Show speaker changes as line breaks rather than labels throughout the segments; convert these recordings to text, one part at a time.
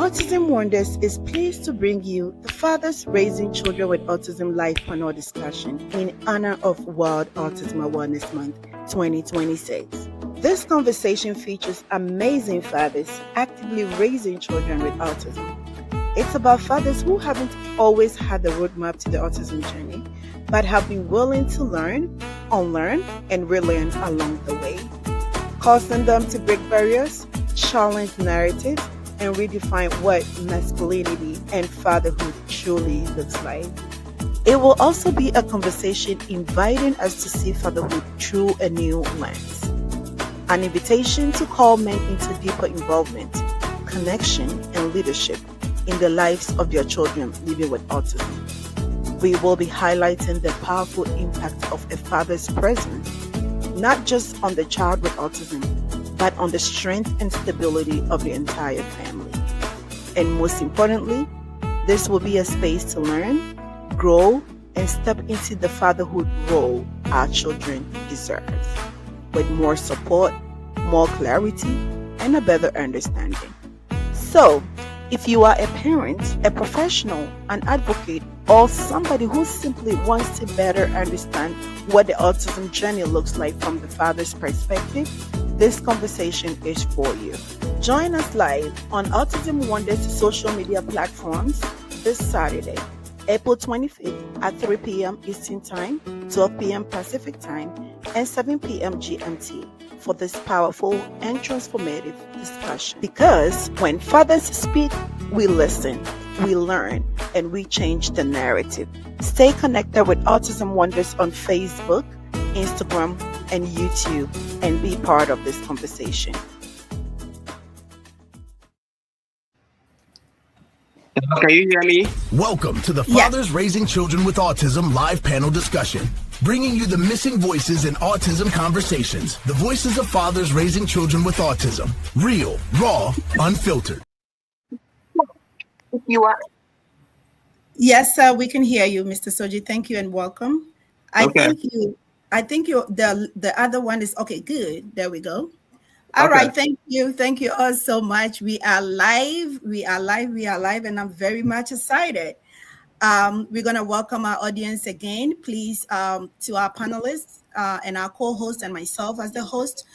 Autism Wonders is pleased to bring you the Fathers Raising Children with Autism live panel discussion in honor of World Autism Awareness Month 2026. This conversation features amazing fathers actively raising children with autism. It's about fathers who haven't always had the roadmap to the autism journey, but have been willing to learn, unlearn, and relearn along the way, causing them to break barriers, challenge narratives, and redefine what masculinity and fatherhood truly looks like. It will also be a conversation inviting us to see fatherhood through a new lens, an invitation to call men into deeper involvement, connection, and leadership in the lives of their children living with autism. We will be highlighting the powerful impact of a father's presence, not just on the child with autism, but on the strength and stability of the entire family. And most importantly, this will be a space to learn, grow, and step into the fatherhood role our children deserve, with more support, more clarity, and a better understanding. So, if you are a parent, a professional, an advocate, or somebody who simply wants to better understand what the autism journey looks like from the father's perspective, this conversation is for you. Join us live on Autism Wonders social media platforms this Saturday, April 25th at 3 p.m. Eastern Time, 12 p.m. Pacific Time, and 7 p.m. GMT for this powerful and transformative discussion. Because when fathers speak, we listen, we learn, and we change the narrative. Stay connected with Autism Wonders on Facebook, Instagram, and YouTube, and be part of this conversation.
Can you hear me?
Welcome to the Fathers Raising Children with Autism live panel discussion, bringing you the missing voices in autism conversations, the voices of fathers raising children with autism, real, raw, unfiltered.
You are.
Yes, sir, we can hear you, Mr. Soji. Thank you and welcome. I think you the other one is okay. Good. There we go. All right. Thank you. Thank you all so much. We are live. We are live, and I'm very much excited. We're gonna welcome our audience again. Please, to our panelists and our co-host and myself as the host.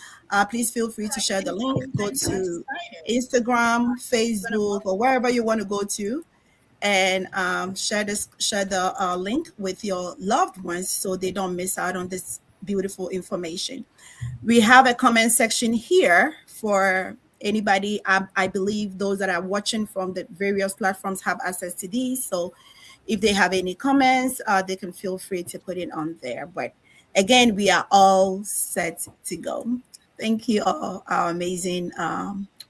Please feel free to share the link. Go to Instagram, Facebook, or wherever you want to go to, and share the link with your loved ones so they don't miss out on this beautiful information. We have a comment section here for anybody. I believe those that are watching from the various platforms have access to these. So if they have any comments, they can feel free to put it on there. But again, we are all set to go. Thank you all, our amazing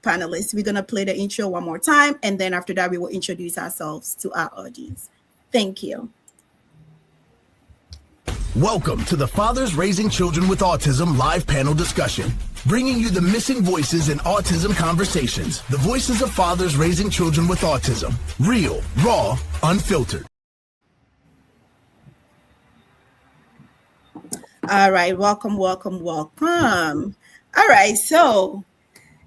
panelists. We're going to play the intro one more time, and then after that, we will introduce ourselves to our audience. Thank you.
Welcome to the Fathers Raising Children with Autism live panel discussion, bringing you the missing voices in autism conversations, the voices of fathers raising children with autism, real, raw, unfiltered.
All right, welcome. All right, so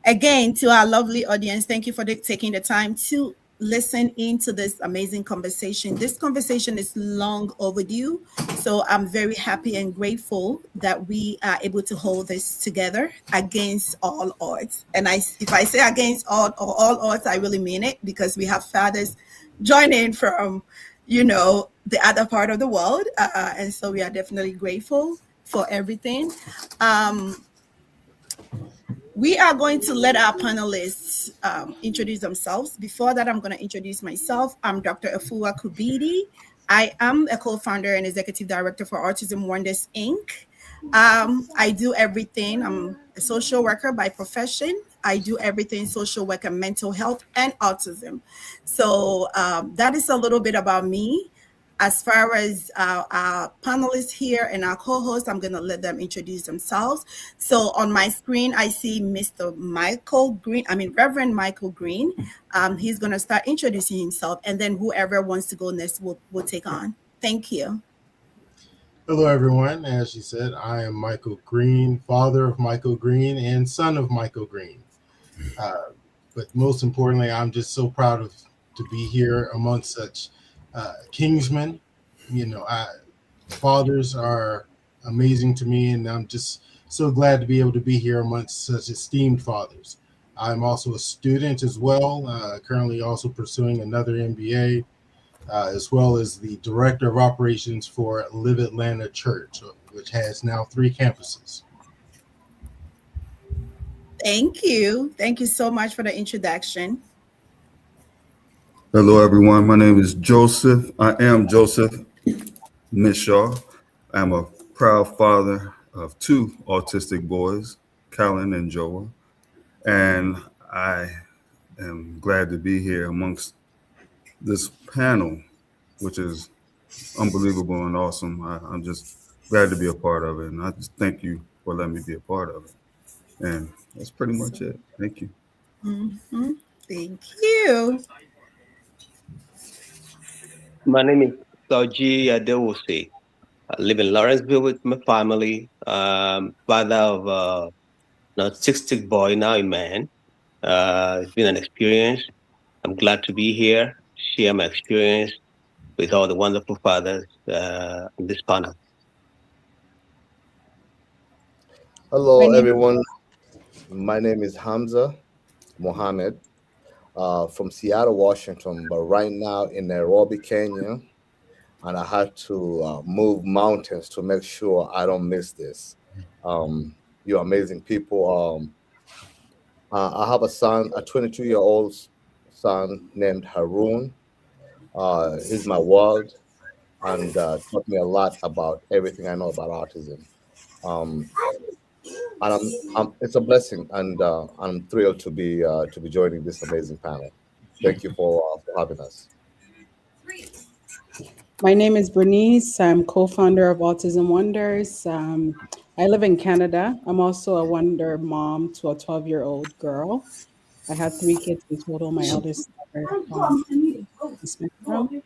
again, to our lovely audience, thank you for taking the time to listen into this amazing conversation. This conversation is long overdue, so I'm very happy and grateful that we are able to hold this together against all odds. And if I say against all odds, I really mean it, because we have fathers joining from, the other part of the world, and so we are definitely grateful for everything. We are going to let our panelists introduce themselves. Before that, I'm going to introduce myself. I'm Dr. Afua Kubidi. I am a co-founder and executive director for Autism Wonders, Inc. I do everything. I'm a social worker by profession. I do everything social work and mental health and autism. So that is a little bit about me. As far as our panelists here and our co-hosts, I'm going to let them introduce themselves. So on my screen, I see Mr. Reverend Michael Green. He's going to start introducing himself, and then whoever wants to go next will take on. Thank you.
Hello, everyone. As she said, I am Michael Green, father of Michael Green and son of Michael Green. but most importantly, I'm just so proud of to be here amongst such kingsmen. Fathers are amazing to me, and I'm just so glad to be able to be here amongst such esteemed fathers. I'm also a student as well, currently also pursuing another MBA, as well as the director of operations for Live Atlanta Church, which has now 3 campuses.
Thank you. Thank you so much for the introduction.
Hello, everyone. My name is Joseph. I am Joseph Mishaw. I'm a proud father of 2 autistic boys, Callan and Joel, and I am glad to be here amongst this panel, which is unbelievable and awesome. I'm just glad to be a part of it, and I just thank you for letting me be a part of it. And that's pretty much it. Thank you.
Mhm. Thank you.
My name is Soji Adewose. I live in Lawrenceville with my family. Father of an autistic boy, now a man. It's been an experience. I'm glad to be here, share my experience with all the wonderful fathers in this panel.
Hello,
My name
everyone. My name is Hamza Mohammed from Seattle, Washington, but right now in Nairobi, Kenya. And I had to move mountains to make sure I don't miss this. You amazing people. I have a son, a 22-year-old son named Haroon. He's my world and taught me a lot about everything I know about autism. Um, and it's a blessing, and I'm thrilled to be joining this amazing panel. Thank you for having us.
My name is Bernice. I'm co-founder of Autism Wonders. I live in Canada. I'm also a wonder mom to a 12-year-old girl. I have 3 kids in total. My eldest daughter on the spectrum.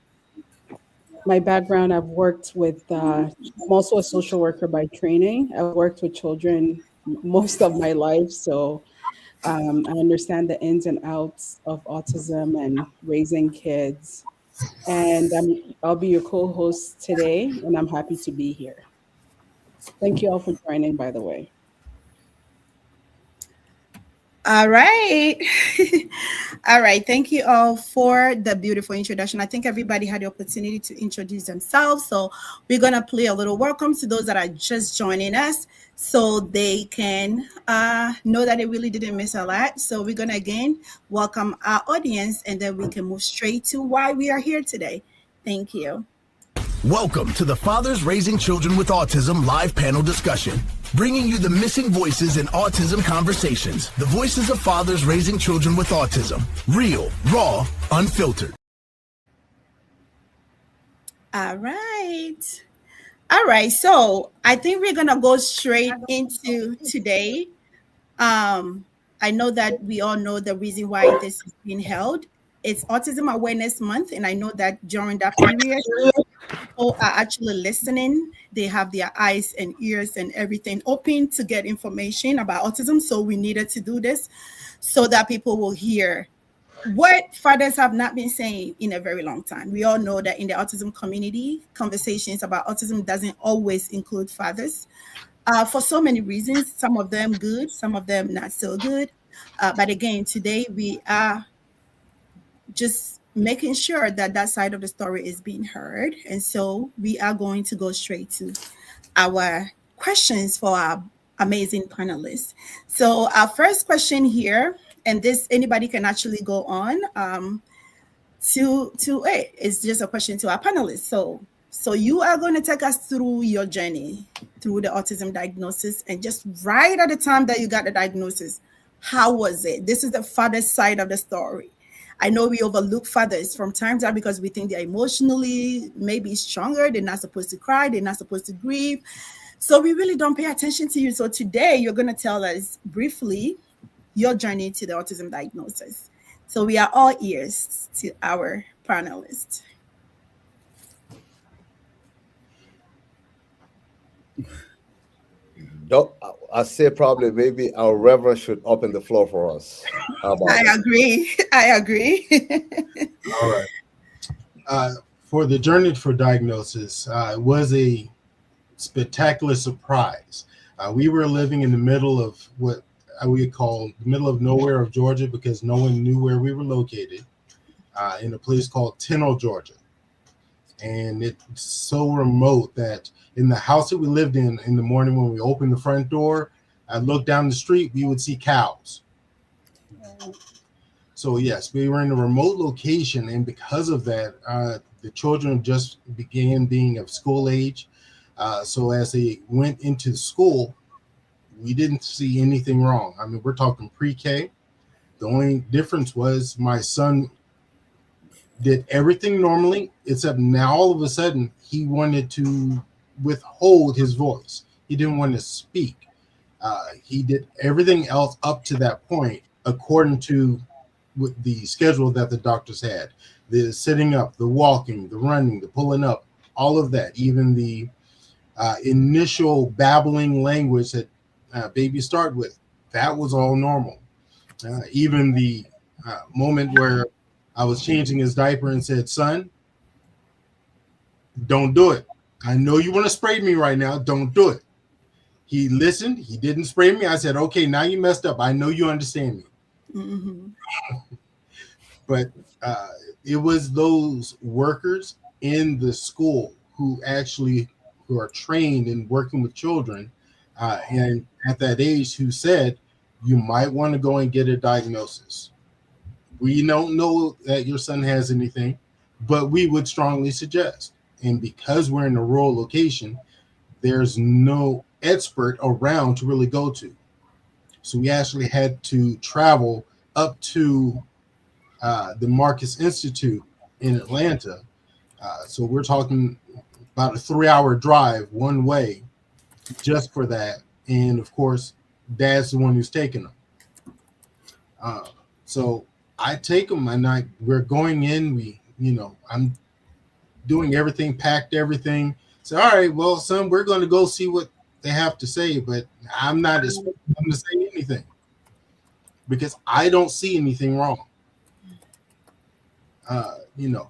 My background, I've worked with, I'm also a social worker by training. I've worked with children most of my life. So I understand the ins and outs of autism and raising kids. And I'll be your co-host today, and I'm happy to be here. Thank you all for joining, by the way.
All right. All right. Thank you all for the beautiful introduction. I think everybody had the opportunity to introduce themselves. So we're going to play a little welcome to those that are just joining us so they can know that they really didn't miss a lot. So we're going to again welcome our audience and then we can move straight to why we are here today. Thank you.
Welcome to the Fathers Raising Children with Autism live panel discussion, bringing you the missing voices in autism conversations, the voices of fathers raising children with autism, real, raw, unfiltered.
All right. All right. So I think we're going to go straight into today. I know that we all know the reason why this is being held. It's Autism Awareness Month, and I know that during that period, people are actually listening. They have their eyes and ears and everything open to get information about autism. So we needed to do this so that people will hear what fathers have not been saying in a very long time. We all know that in the autism community, conversations about autism doesn't always include fathers for so many reasons. Some of them good, some of them not so good. But again, today we are just making sure that that side of the story is being heard. And so we are going to go straight to our questions for our amazing panelists. So our first question here, and this anybody can actually go on to it. It's just a question to our panelists. So you are going to take us through your journey through the autism diagnosis, and just right at the time that you got the diagnosis, how was it? This is the father's side of the story. I know we overlook fathers from time to time because we think they're emotionally maybe stronger. They're not supposed to cry. They're not supposed to grieve. So we really don't pay attention to you. So today you're going to tell us briefly your journey to the autism diagnosis. So we are all ears to our panelists.
I say probably maybe our reverend should open the floor for us. How about
I
that?
agree. I agree.
All right. For the journey for diagnosis, it was a spectacular surprise. We were living in the middle of what we call the middle of nowhere of Georgia because no one knew where we were located, in a place called Tennille, Georgia. And it's so remote that in the house that we lived in the morning when we opened the front door, I looked down the street, we would see cows. So yes, we were in a remote location, and because of that, the children just began being of school age. So as they went into school, we didn't see anything wrong. I mean, we're talking pre-K. The only difference was my son did everything normally, except now all of a sudden he wanted to withhold his voice. He didn't want to speak. He did everything else up to that point according to with the schedule that the doctors had: the sitting up, the walking, the running, the pulling up, all of that. Even the initial babbling language that babies start with, that was all normal. Even the moment where I was changing his diaper and said, "Son, don't do it. I know you want to spray me right now. Don't do it." He listened. He didn't spray me. I said, "Okay, now you messed up. I know you understand me."
Mm-hmm.
But uh, it was those workers in the school who are trained in working with children, and at that age, who said you might want to go and get a diagnosis. We don't know that your son has anything, but we would strongly suggest. And because we're in a rural location, there's no expert around to really go to. So we actually had to travel up to the Marcus Institute in Atlanta. So we're talking about a 3-hour drive one way just for that. And of course, dad's the one who's taking them. So I take them and we're going in. I'm doing everything, packed everything. So, all right, well, son, we're going to go see what they have to say, but I'm not expecting them to say anything because I don't see anything wrong.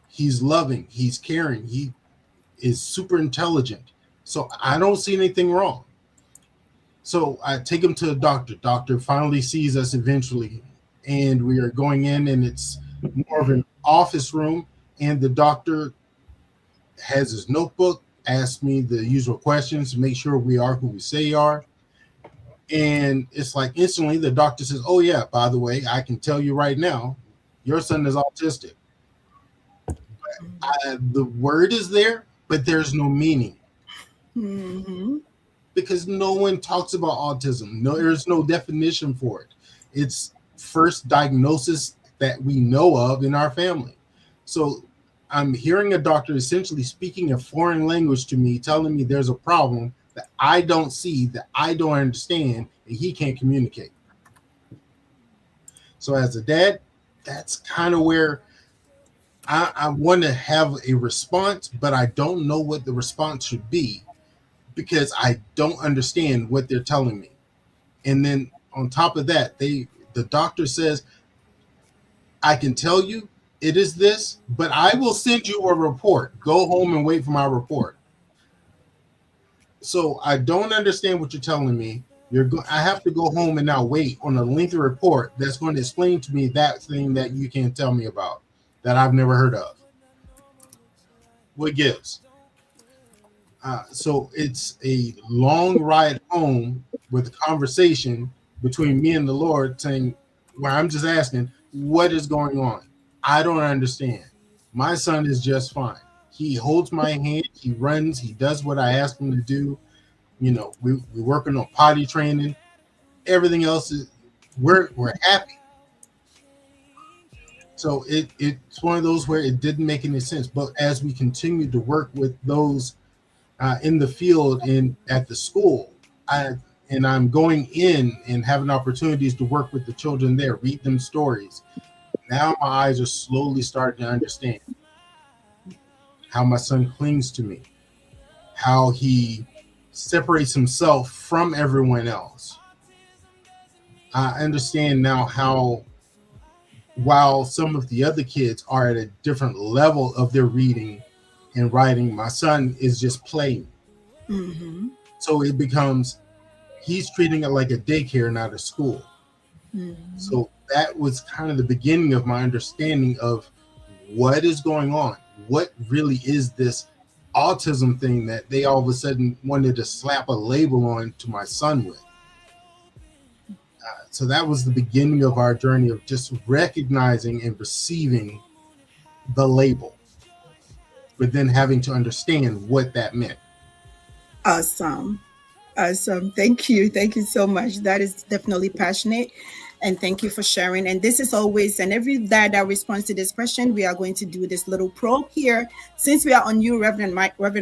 He's loving, he's caring, he is super intelligent. So I don't see anything wrong. So I take him to the doctor. Doctor finally sees us eventually, and we are going in, and it's more of an office room. And the doctor has his notebook, asks me the usual questions to make sure we are who we say we are. And it's like instantly the doctor says, "Oh yeah, by the way, I can tell you right now, your son is autistic." The word is there, but there's no meaning.
Mm-hmm.
Because no one talks about autism. No, there's no definition for it. It's first diagnosis that we know of in our family. So I'm hearing a doctor essentially speaking a foreign language to me, telling me there's a problem that I don't see, that I don't understand, and he can't communicate. So as a dad, that's kind of where I want to have a response, but I don't know what the response should be because I don't understand what they're telling me. And then on top of that, the doctor says, "I can tell you it is this, but I will send you a report. Go home and wait for my report." So I don't understand what you're telling me. I have to go home and now wait on a lengthy report that's going to explain to me that thing that you can't tell me about, that I've never heard of. What gives? So it's a long ride home with a conversation between me and the Lord saying, where I'm just asking, what is going on? I don't understand. My son is just fine. He holds my hand, he runs, he does what I ask him to do. We're working on potty training. Everything else is we're happy. So it's one of those where it didn't make any sense. But as we continue to work with those in the field and at the school, I'm going in and having opportunities to work with the children there, read them stories. Now my eyes are slowly starting to understand how my son clings to me, how he separates himself from everyone else. I understand now how, while some of the other kids are at a different level of their reading and writing, my son is just playing.
Mm-hmm.
So it becomes, he's treating it like a daycare, not a school.
Mm-hmm.
So that was kind of the beginning of my understanding of what is going on. What really is this autism thing that they all of a sudden wanted to slap a label on to my son with? So that was the beginning of our journey of just recognizing and receiving the label, but then having to understand what that meant.
Awesome. Awesome. Thank you. Thank you so much. That is definitely passionate. And thank you for sharing. And this is always, and every dad that responds to this question, we are going to do this little probe here. Since we are on you, Reverend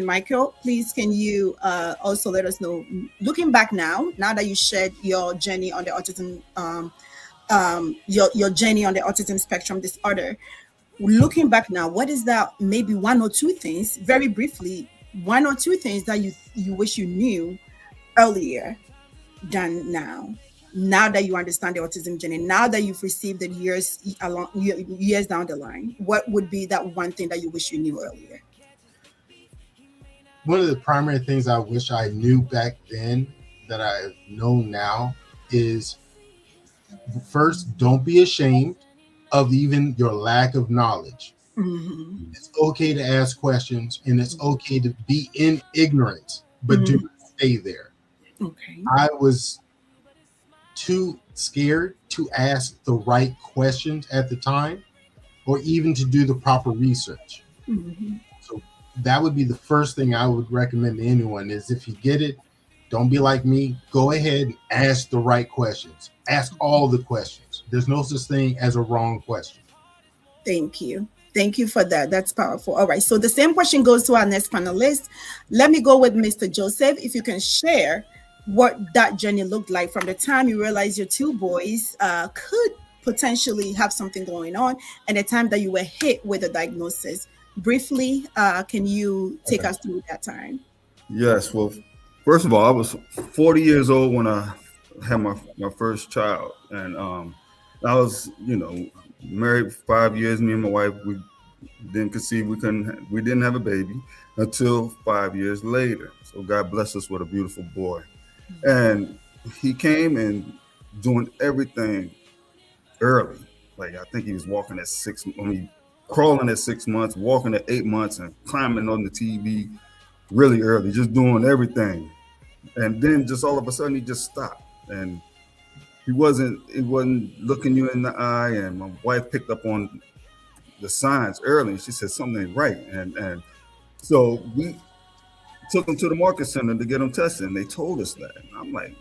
Michael, please can you also let us know, looking back now that you shared your journey on the autism, your journey on the autism spectrum disorder, looking back now, what is that maybe one or two things, very briefly, one or two things that you wish you knew earlier than now that you understand the autism journey, now that you've received it years down the line, what would be that one thing that you wish you knew earlier?
One of the primary things I wish I knew back then that I've known now is, first, don't be ashamed of even your lack of knowledge.
Mm-hmm.
It's okay to ask questions, and it's okay to be in ignorance, but do not stay there.
Okay.
I was too scared to ask the right questions at the time, or even to do the proper research.
Mm-hmm.
So that would be the first thing I would recommend to anyone is, if you get it, don't be like me. Go ahead and ask the right questions. Ask all the questions. There's no such thing as a wrong question.
Thank you. Thank you for that. That's powerful. All right. So the same question goes to our next panelist. Let me go with Mr. Joseph. If you can share what that journey looked like from the time you realized your two boys could potentially have something going on, and the time that you were hit with a diagnosis. Briefly, can you take us through that time?
Yes. Well, first of all, I was 40 years old when I had my first child, and I was, married for 5 years. Me and my wife, we didn't conceive. We didn't have a baby until 5 years later. So God blessed us with a beautiful boy, and he came and doing everything early. Like, I think he was walking at crawling at 6 months, walking at 8 months, and climbing on the TV really early, just doing everything. And then just all of a sudden he just stopped, and it wasn't looking you in the eye. And my wife picked up on the signs early, and she said something ain't right. And so we took him to the market center to get him tested, and they told us that. And I'm like,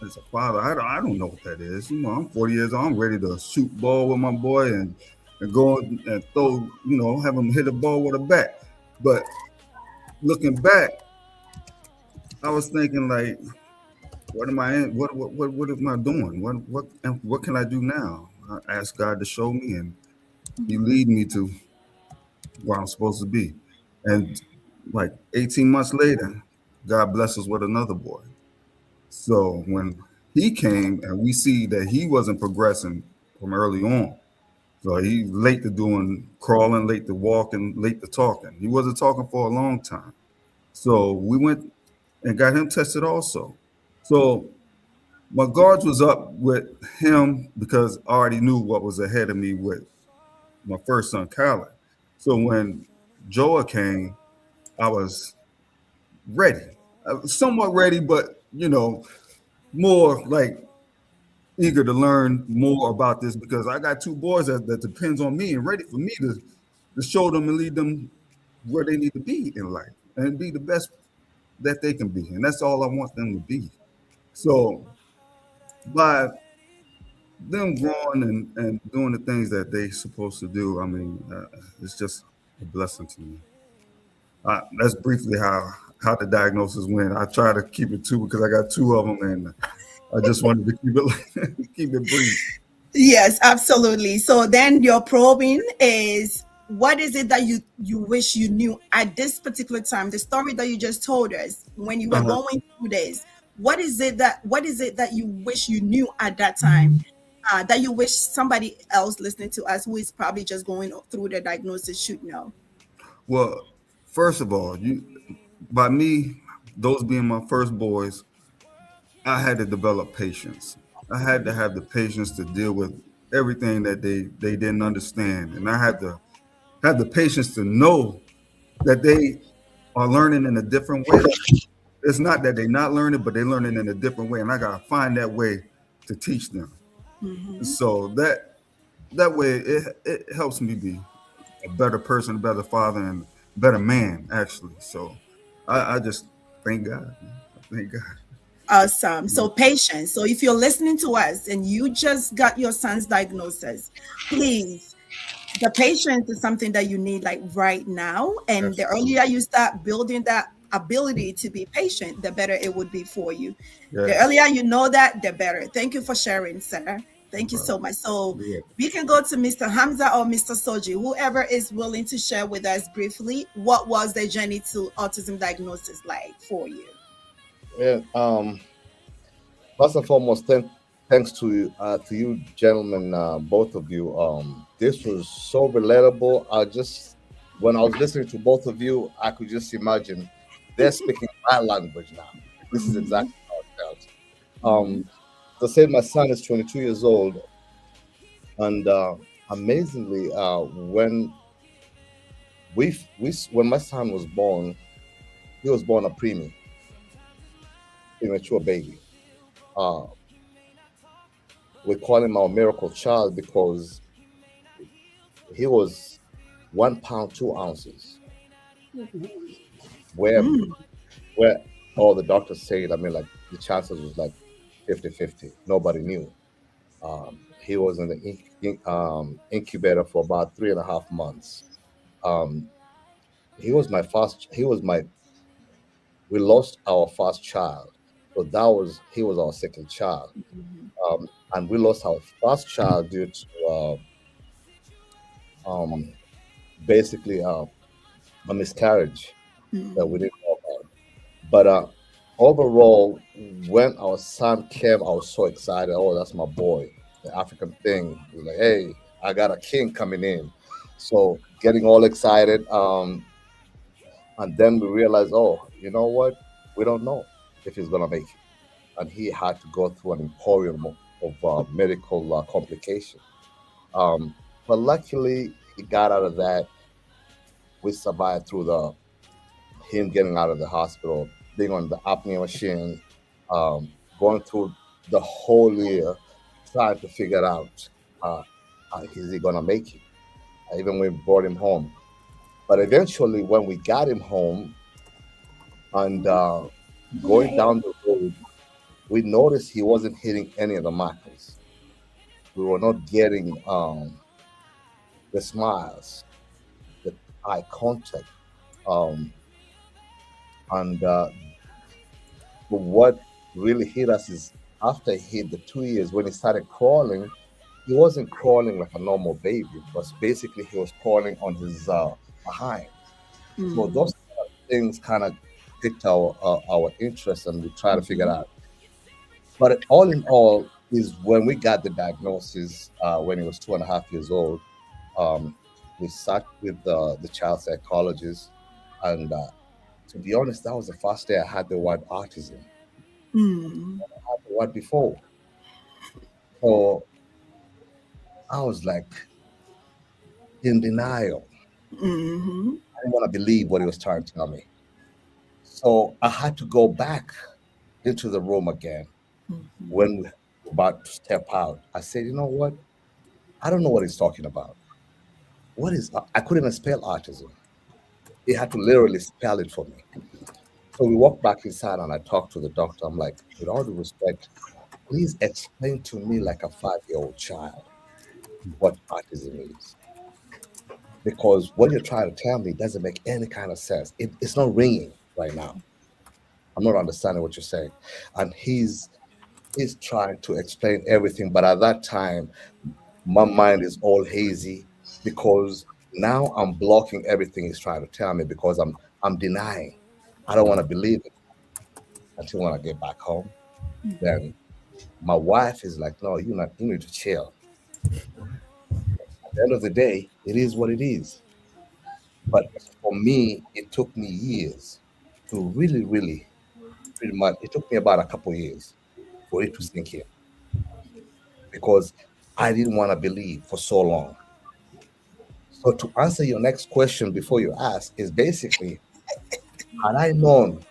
as a father, I don't know what that is. I'm 40 years old. I'm ready to shoot ball with my boy and go and throw, have him hit a ball with a bat. But looking back, I was thinking, like, what am I in? What am I doing? What can I do now? I asked God to show me, and He lead me to where I'm supposed to be. And like 18 months later, God blessed us with another boy. So when he came, and we see that he wasn't progressing from early on. So he late to doing crawling, late to walking, late to talking. He wasn't talking for a long time. So we went and got him tested also. So my guards was up with him because I already knew what was ahead of me with my first son, Kyler. So when Joa came, I was ready. I was somewhat ready, but, more like eager to learn more about this, because I got two boys that depends on me and ready for me to show them and lead them where they need to be in life and be the best that they can be. And that's all I want them to be. So by them growing and doing the things that they supposed to do, I mean, it's just a blessing to me. That's briefly how the diagnosis went. I try to keep it two because I got two of them, and I just wanted to keep it brief.
Yes, absolutely. So then your probing is what is it that you wish you knew at this particular time? The story that you just told us when you were
Uh-huh.
going through this, what is it that you wish you knew at that time, that you wish somebody else listening to us who is probably just going through the diagnosis should know?
Well, first of all, by me, those being my first boys, I had to develop patience. I had to have the patience to deal with everything that they didn't understand, and I had to have the patience to know that they are learning in a different way. It's not that they're not learning, but they're learning in a different way, and I gotta find that way to teach them.
Mm-hmm.
So that way it helps me be a better person, a better father, and a better man, actually. So I just thank God. Man. I thank God.
Awesome. So patience. So if you're listening to us and you just got your son's diagnosis, please, the patience is something that you need like right now. And the
Absolutely.
earlier you start building that ability to be patient, the better it would be for you. The
Yes.
earlier you know that, the better. Thank you for sharing, sir.
No
Thank you so
problem.
much. So
You're welcome.
we can go to Mr. Hamza or Mr. Soji, whoever is willing to share with us briefly what was the journey to autism diagnosis like for you.
Yeah. First and foremost, thanks to you, gentlemen, both of you. This was so relatable. When I was listening to both of you, I could just imagine they're speaking my language now. This is
Mhm,
exactly how it felt.
mhm,
As I said, my son is 22 years old, and amazingly, when my son was born, he was born a premature baby. Uh, we call him our miracle child because he was 1 pound 2 ounces. Where
mm,
where all the doctors said, I mean, like the chances was like 50-50. Nobody knew. He was in the incubator for about 3.5 months. Um, he was my we lost our first child. So he was our second child.
mhm,
And we lost our first child due to um, basically a miscarriage that we
mhm,
didn't know about. But overall, when our son came, I was so excited. Oh, that's my boy. The African thing. It was like, hey, I got a king coming in. So getting all excited. And then we realized, oh, you know what? We don't know if he's gonna make it. And he had to go through an emporium of medical complication. Um, but luckily, he got out of that. We survived through the him getting out of the hospital, being on the apnea machine, going through the whole year, trying to figure out uh, is he gonna make it? Even when we brought him home, but eventually, when we got him home and going down the road, we noticed he wasn't hitting any of the markers. We were not getting the smiles, the eye contact, um, and but what really hit us is after he hit the 2 years, when he started crawling, he wasn't crawling like a normal baby, but basically he was crawling on his behind. So
mhm,
those kind of things kind of picked our interest, and we try to figure
mhm,
out. But all in all, is when we got the diagnosis when he was 2.5 years old. Um, we sat with the child psychologist, and to be honest, that was the first day I had the word autism.
mm,
The word before. So I was like in denial.
mhm,
I didn't want to believe what he was trying to tell me. So I had to go back into the room again
mhm,
when we were about to step out. I said, you know what? I don't know what he's talking about. What is, I couldn't even spell autism. He had to literally spell it for me. So we walked back inside and I talked to the doctor. I'm like, with all due respect, please explain to me like a 5-year-old child what autism is. Because what you're trying to tell me doesn't make any kind of sense. It's not ringing right now. I'm not understanding what you're saying. And he's trying to explain everything, but at that time, my mind is all hazy because Now I'm blocking everything he's trying to tell me because I'm denying. I don't want to believe it until when I get back home. Then my wife is like, no, you need to chill. At the end of the day, it is what it is. But for me, it took me years to really, really, pretty much, it took me about a couple years for it to sink in because I didn't want to believe for so long. So to answer your next question before you ask is basically, had I known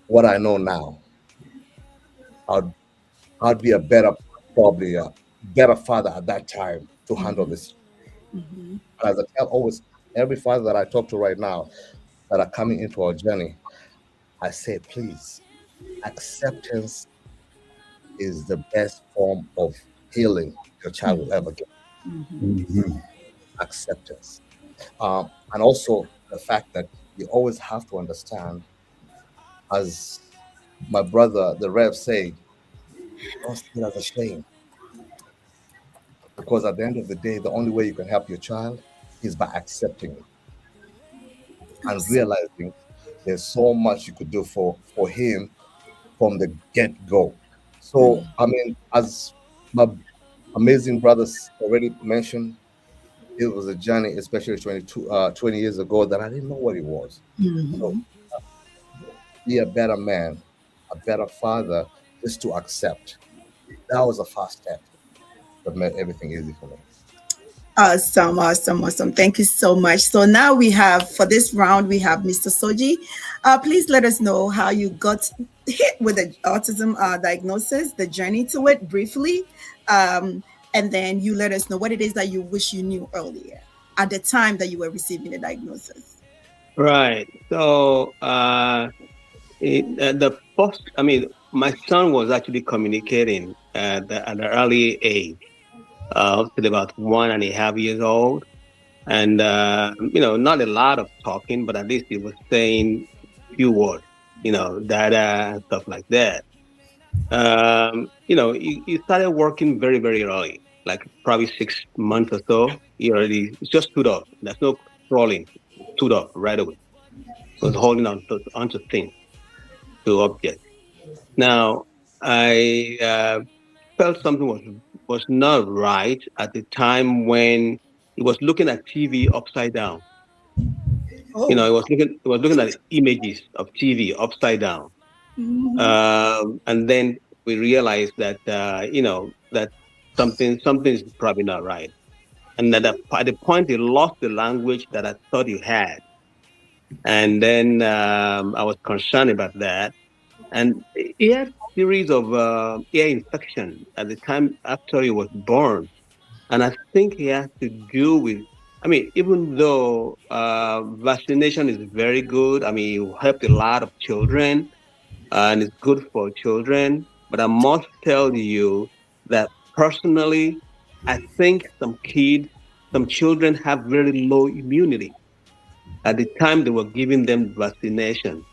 what I know now, I'd I'd be a better, probably a better father at that time to handle this. And as I tell always every father that I talk to right now that are coming into our journey, I say, please, acceptance is the best form of healing your child will ever get.
Mhm.
Acceptance. And also the fact that you always have to understand, as my brother, the Rev, said, don't see it as a shame. Because at the end of the day, the only way you can help your child is by accepting it and realizing there's so much you could do for him from the get-go. So, I mean, as my amazing brothers already mentioned, it was a journey, especially 20 years ago, that I didn't know what it was. So, be a better man, a better father, just to accept. That was a fast step that made everything easy for me.
Awesome, awesome, awesome. Thank you so much. So now we have, for this round, we have Mr. Soji. Please let us know how you got hit with the autism diagnosis, the journey to it briefly. And then you let us know what it is that you wish you knew earlier at the time that you were receiving the diagnosis.
Right. So the first, I mean, my son was actually communicating at an early age, up to about 1.5 years old. And, not a lot of talking, but at least he was saying few words, dada and stuff like that. He started working very, very early, like probably 6 months or so. He already just stood up. There's no crawling. Stood up right away. Was holding onto things, to objects. Now, I felt something was not right at the time when he was looking at TV upside down.
Oh,
He was looking at images of TV upside down. And then we realized that that something is probably not right. And at the point he lost the language that I thought he had, and then I was concerned about that. And he had a series of ear infection at the time after he was born. And I think he has to do with, I mean, even though vaccination is very good, I mean, it helped a lot of children and it's good for children. But I must tell you that personally, I think some children have very low immunity at the time they were giving them vaccination.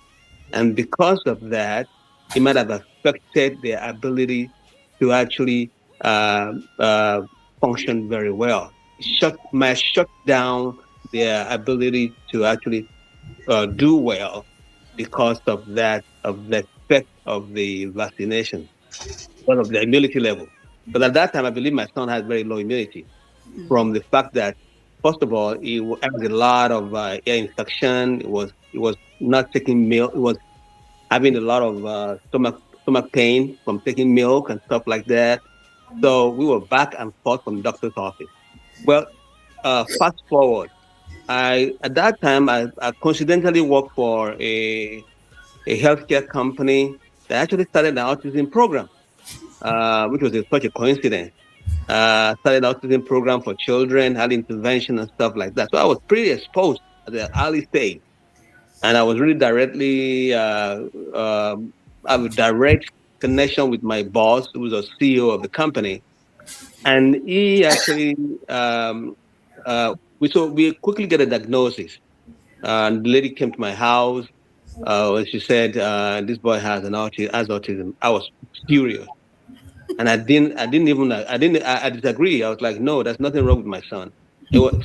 And because of that, it might have affected their ability to actually uh, uh, function very well. Might shut down their ability to actually do well because of the effect of the vaccination, because of the immunity level. Because at that time, I believe my son had very low immunity from the fact that, first of all, he had a lot of ear infection. It was not taking milk. It was having a lot of stomach pain from taking milk and stuff like that. So we were back and forth from doctor's office. Well, fast forward, I at that time I coincidentally worked for a healthcare company that actually started an autism program, which was such a coincidence. Started an autism program for children, had intervention and stuff like that. So I was pretty exposed at the early stage, and I was really directly have a direct connection with my boss, who was a CEO of the company, and he actually we quickly get a diagnosis. And the lady came to my house. And she said, "This boy has autism." I was furious, and I didn't even, I disagree. I was like, "No, there's nothing wrong with my son."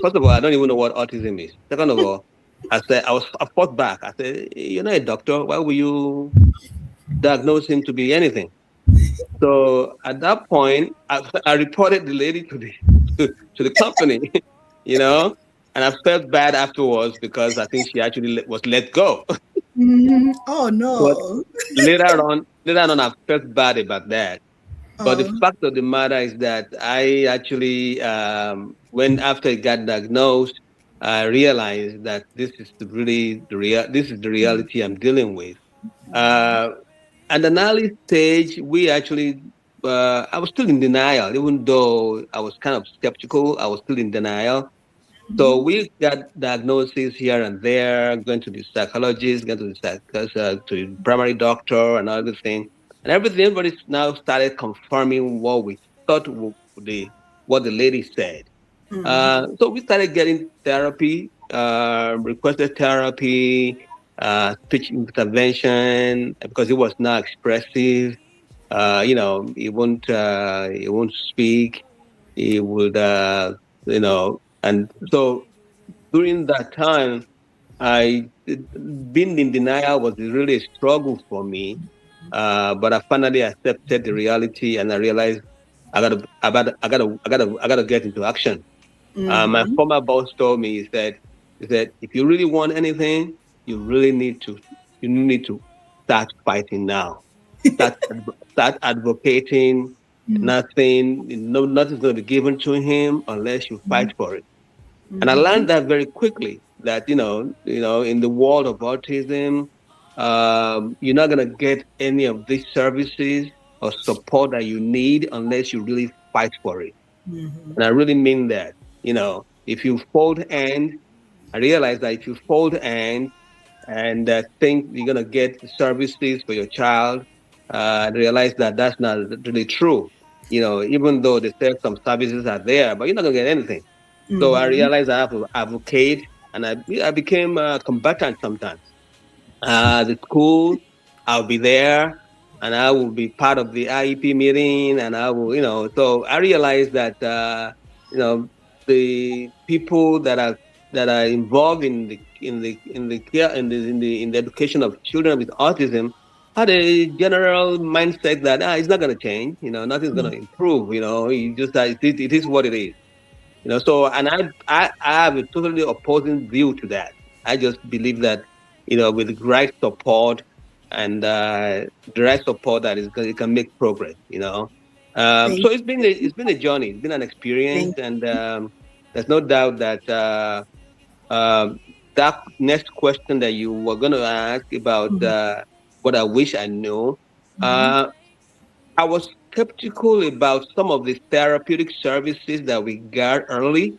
First of all, I don't even know what autism is. Second of all, I fought back. I said, "You're not a doctor. Why will you diagnose him to be anything?" So at that point, I reported the lady to, to the company, you know, and I felt bad afterwards because I think she actually was let go.
Oh
But
no.
later on, I felt bad about that. But the
Oh.
fact of the matter is that I actually, when after I got diagnosed, I realized that this is the reality I'm dealing with. Uh, at an early stage, I was still in denial, even though I was kind of skeptical. I was still in denial. So
Mhm.
we got diagnoses here and there, going to the psychologist, going to to the primary doctor and everything. And everybody now started confirming what we thought the what the lady said.
Mhm.
So we started getting therapy, requested therapy, speech intervention because it was not expressive. He won't speak. He would, and so during that time, I being in denial was really a struggle for me. But I finally accepted the reality, and I realized I gotta get into action. My
Mhm.
former boss told me, he said, if you really want anything, you really you need to start fighting now. Start advocating. Nothing's going to be given to him unless you fight for it. And I learned
Mhm.
that very quickly that, in the world of autism, you're not going to get any of these services or support that you need unless you really fight for it.
Mhm.
And I really mean that. If you fold hand, I realize that if you fold hand and think you're going to get services for your child, I realize that that's not really true. Even though they say some services are there, but you're not going to get anything. So I
Mhm.
realized I have to advocate, and I became a combatant sometimes. The school, I'll be there, and I will be part of the IEP meeting, and I will, So I realized that, you know, the people that are involved in the care in the education of children with autism had a general mindset that it's not going to change, nothing's going to improve, you just it is what it is. So and I have a totally opposing view to that. I just believe that with the right support and the right support that it can make progress.
Thank
So it's been a journey, it's been an experience,
thank
and there's no doubt that that next question that you were going to ask about
Mhm.
what I wish I knew.
Mhm.
uh, I was skeptical about some of the therapeutic services that we got early.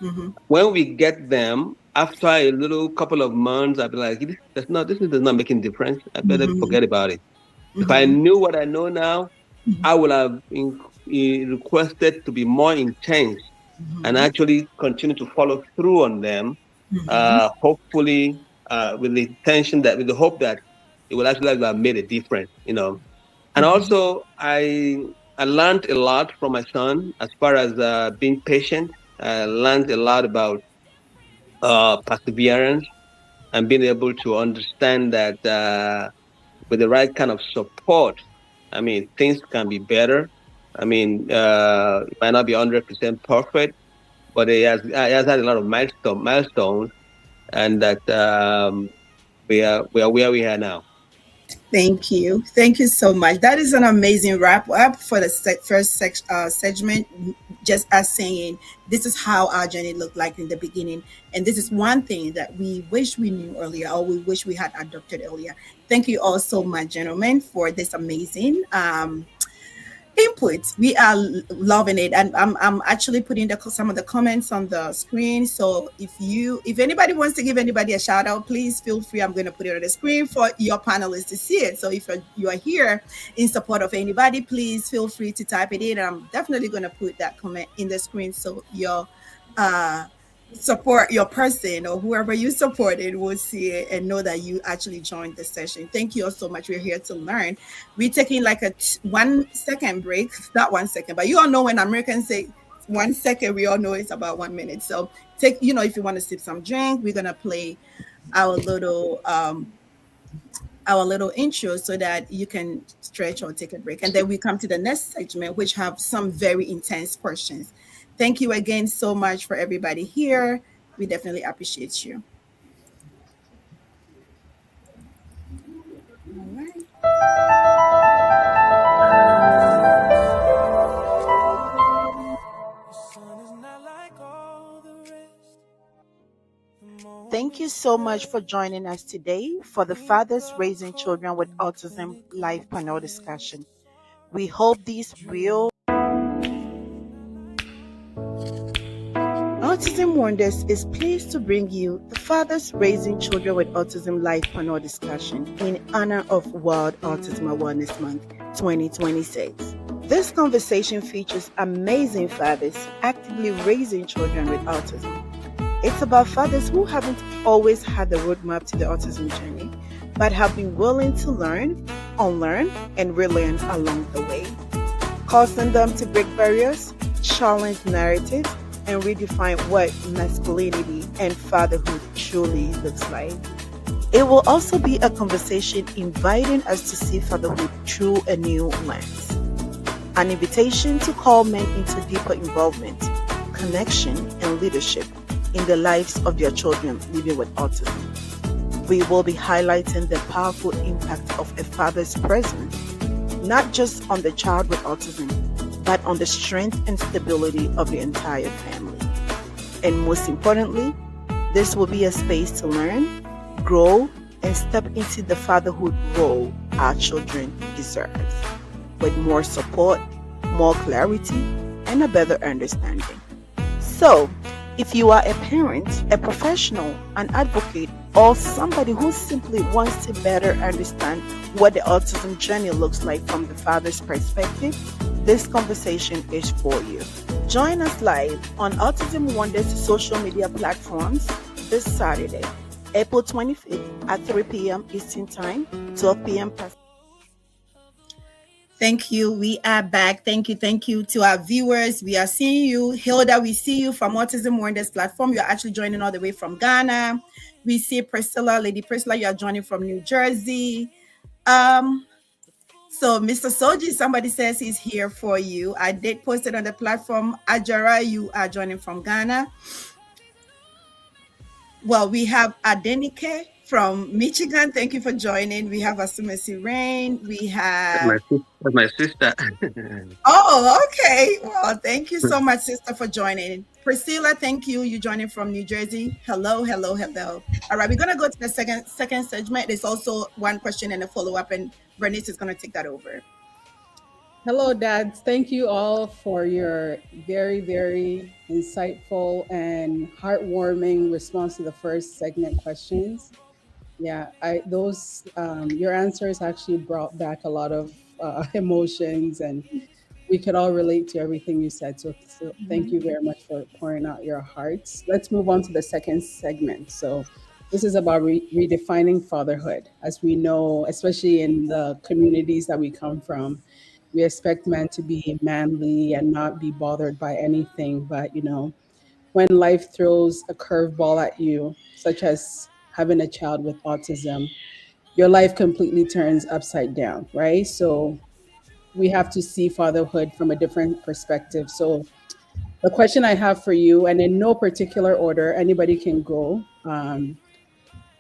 Mhm.
When we get them, after a little couple of months, I'll be like, this is not making difference. I better
Mhm.
forget about it. If I
Mhm.
knew what I know now,
Mhm.
I would have requested to be more intense and
Mhm.
actually continue to follow through on them.
Mhm.
Hopefully, with the hope that it will actually have made a difference. And
Mhm.
also, I learned a lot from my son as far as being patient. I learned a lot about perseverance and being able to understand that with the right kind of support, I mean, things can be better. I mean, it might not be 100% perfect, but it has had a lot of milestones, and that we are where we are now.
Thank you. Thank you so much. That is an amazing wrap up for the first segment. Just as saying, this is how our journey looked like in the beginning. And this is one thing that we wish we knew earlier or we wish we had adopted earlier. Thank you all so much, gentlemen, for this amazing input. We are loving it, and I'm actually putting some of the comments on the screen. So if anybody wants to give anybody a shout out, please feel free. I'm going to put it on the screen for your panelists to see it. So if you are here in support of anybody, please feel free to type it in. I'm definitely going to put that comment in the screen so your uh support your person or whoever you supported will see it and know that you actually joined the session. Thank you all so much. We're here to learn. We're taking like a 1 second break, not 1 second, but you all know when Americans say 1 second, we all know it's about 1 minute. So take, if you want to sip some drink, we're gonna play our little intro so that you can stretch or take a break. And then we come to the next segment, which have some very intense questions. Thank you again so much for everybody here. We definitely appreciate you. All right. Thank you so much for joining us today for the Fathers Raising Children with Autism live panel discussion. We hope these real Autism Wonders is pleased to bring you the Fathers Raising Children with Autism live panel discussion in honor of World Autism Awareness Month 2026. This conversation features amazing fathers actively raising children with autism. It's about fathers who haven't always had the roadmap to the autism journey, but have been willing to learn, unlearn, and relearn along the way, causing them to break barriers, challenge narratives, and redefine what masculinity and fatherhood truly looks like. It will also be a conversation inviting us to see fatherhood through a new lens, an invitation to call men into deeper involvement, connection, and leadership in the lives of their children living with autism. We will be highlighting the powerful impact of a father's presence, not just on the child with autism, but on the strength and stability of the entire family. And most importantly, this will be a space to learn, grow, and step into the fatherhood role our children deserve, with more support, more clarity, and a better understanding. So, if you are a parent, a professional, an advocate, or somebody who simply wants to better understand what the autism journey looks like from the father's perspective, this conversation is for you. Join us live on Autism Wonders social media platforms this Saturday, April 25th at 3 p.m. Eastern Time, 12 p.m. Pacific. Thank you. We are back. Thank you to our viewers. We are seeing you. Hilda, we see you from Autism Wonders platform. You're actually joining all the way from Ghana. We see Priscilla, Lady Priscilla, you are joining from New Jersey. So Mr. Soji, somebody says he's here for you. I did post it on the platform. Ajara, you are joining from Ghana. Well, we have Adenike from Michigan. Thank you for joining. We have Asumesi Rain. We have...
That's my sister.
Oh, okay. Well, thank you so much, sister, for joining. Priscilla, thank you. You joining from New Jersey. Hello. All right, we're going to go to the second segment. There's also one question and a follow-up, and Bernice is going to take that over.
Hello, dads. Thank you all for your very, very insightful and heartwarming response to the first segment questions. Yeah, your answers actually brought back a lot of emotions, and we could all relate to everything you said. So thank you very much for pouring out your hearts. Let's move on to the second segment. So this is about redefining fatherhood. As we know, especially in the communities that we come from, we expect men to be manly and not be bothered by anything. But, when life throws a curveball at you, such as having a child with autism, your life completely turns upside down, right? So we have to see fatherhood from a different perspective. So the question I have for you, and in no particular order, anybody can go.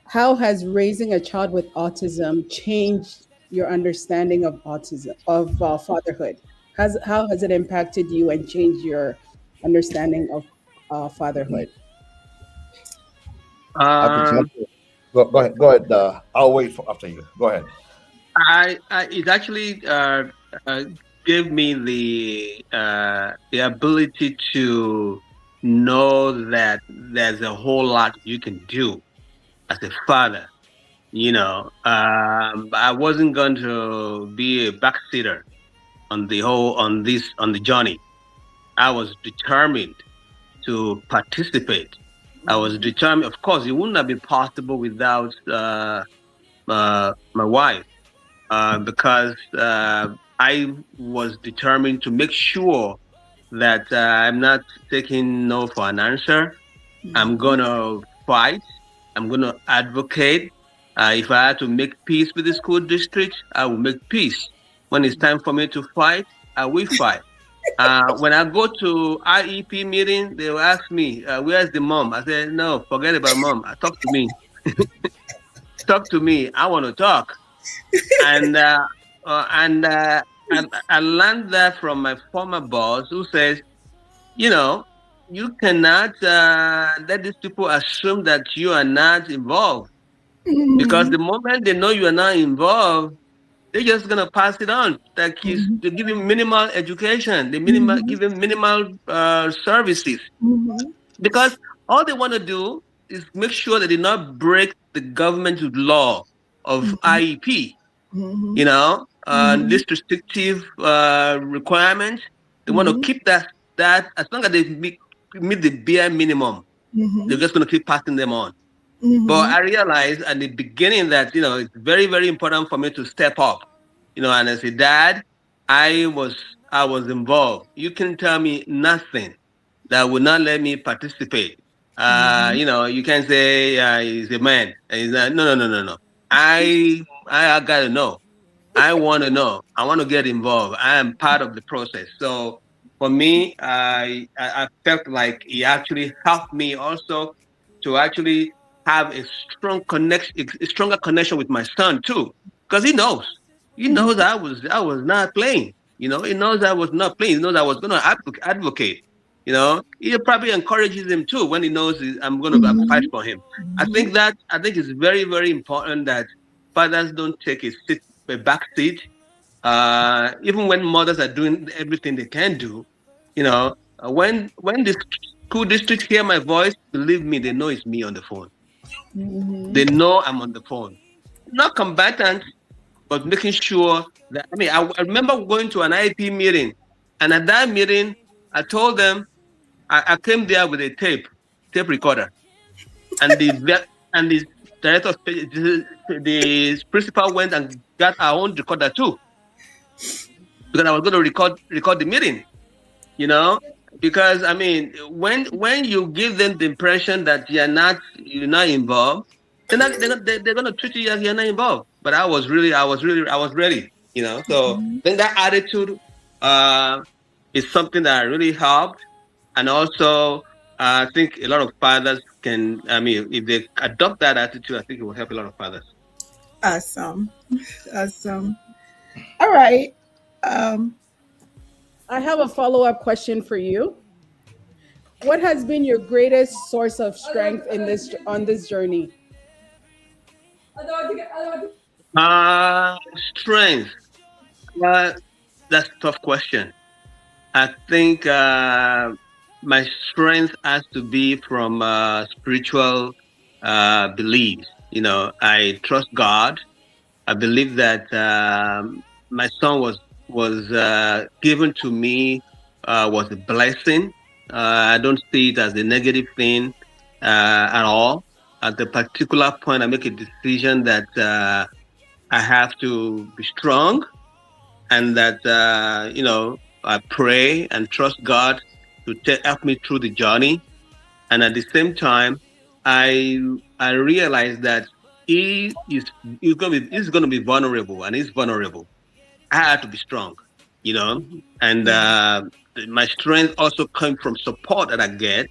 How has raising a child with autism changed your understanding of autism, of fatherhood? How has it impacted you and changed your understanding of fatherhood?
I could jump in. Go ahead. Go ahead. I'll wait after you. Go ahead.
It actually gave me the ability to know that there's a whole lot you can do as a father. I wasn't going to be a backseater on the journey. I was determined to participate. I was determined. Of course, it wouldn't have been possible without my wife, because I was determined to make sure that I'm not taking no for an answer. I'm gonna fight. I'm gonna advocate. If I had to make peace with the school district, I will make peace. When it's time for me to fight, I will fight. When I go to IEP meeting, they will ask me, "Where's the mom?" I say, "No, forget about mom. Talk to me. Talk to me. I want to talk." And and I learned that from my former boss, who says, you know, you cannot let these people assume that you are not involved, because the moment they know you are not involved, they're just gonna pass it on. Like they give him minimal education, they give him minimal services, because all they want to do is make sure that they not break the government law of IEP. This restrictive requirement. They want to keep that as long as they meet the bare minimum. They're just going to keep passing them on. But I realized at the beginning that it's very, very important for me to step up. And I say, Dad, I was involved. You can tell me nothing that would not let me participate. You can't say he's a man. He's not, no, no, no, no, no. I gotta know. I want to know. I want to get involved. I am part of the process. So for me, I felt like he actually helped me also to actually have a stronger connection with my son too, because he knows. He knows I was not playing. He knows I was not playing. He knows I was going to advocate. He probably encourages him too when he knows I'm going to fight for him. I think it's very, very important that fathers don't take a back seat. Even when mothers are doing everything they can do, when the school district hear my voice, believe me, they know it's me on the phone. They know I'm on the phone. Not combatant, but making sure that, I remember going to an IEP meeting, and at that meeting, I told them, I came there with a tape recorder, and the director, the principal went and got our own recorder too, because I was going to record the meeting. Because when you give them the impression that you're not involved, they're going to treat you as you're not involved. But I was ready. So I think that attitude is something that really helped. And also, I think a lot of fathers can, if they adopt that attitude, I think it will help a lot of fathers.
Awesome. All right.
I have a follow-up question for you. What has been your greatest source of strength on this journey?
Strength. That's a tough question. I think my strength has to be from spiritual beliefs. I trust God. I believe that my son was given to me was a blessing. I don't see it as a negative thing at all. At the particular point, I make a decision that I have to be strong, and that I pray and trust God to help me through the journey. And at the same time, I realize that he's going to be vulnerable, and he's vulnerable. I had to be strong, and my strength also comes from support that I get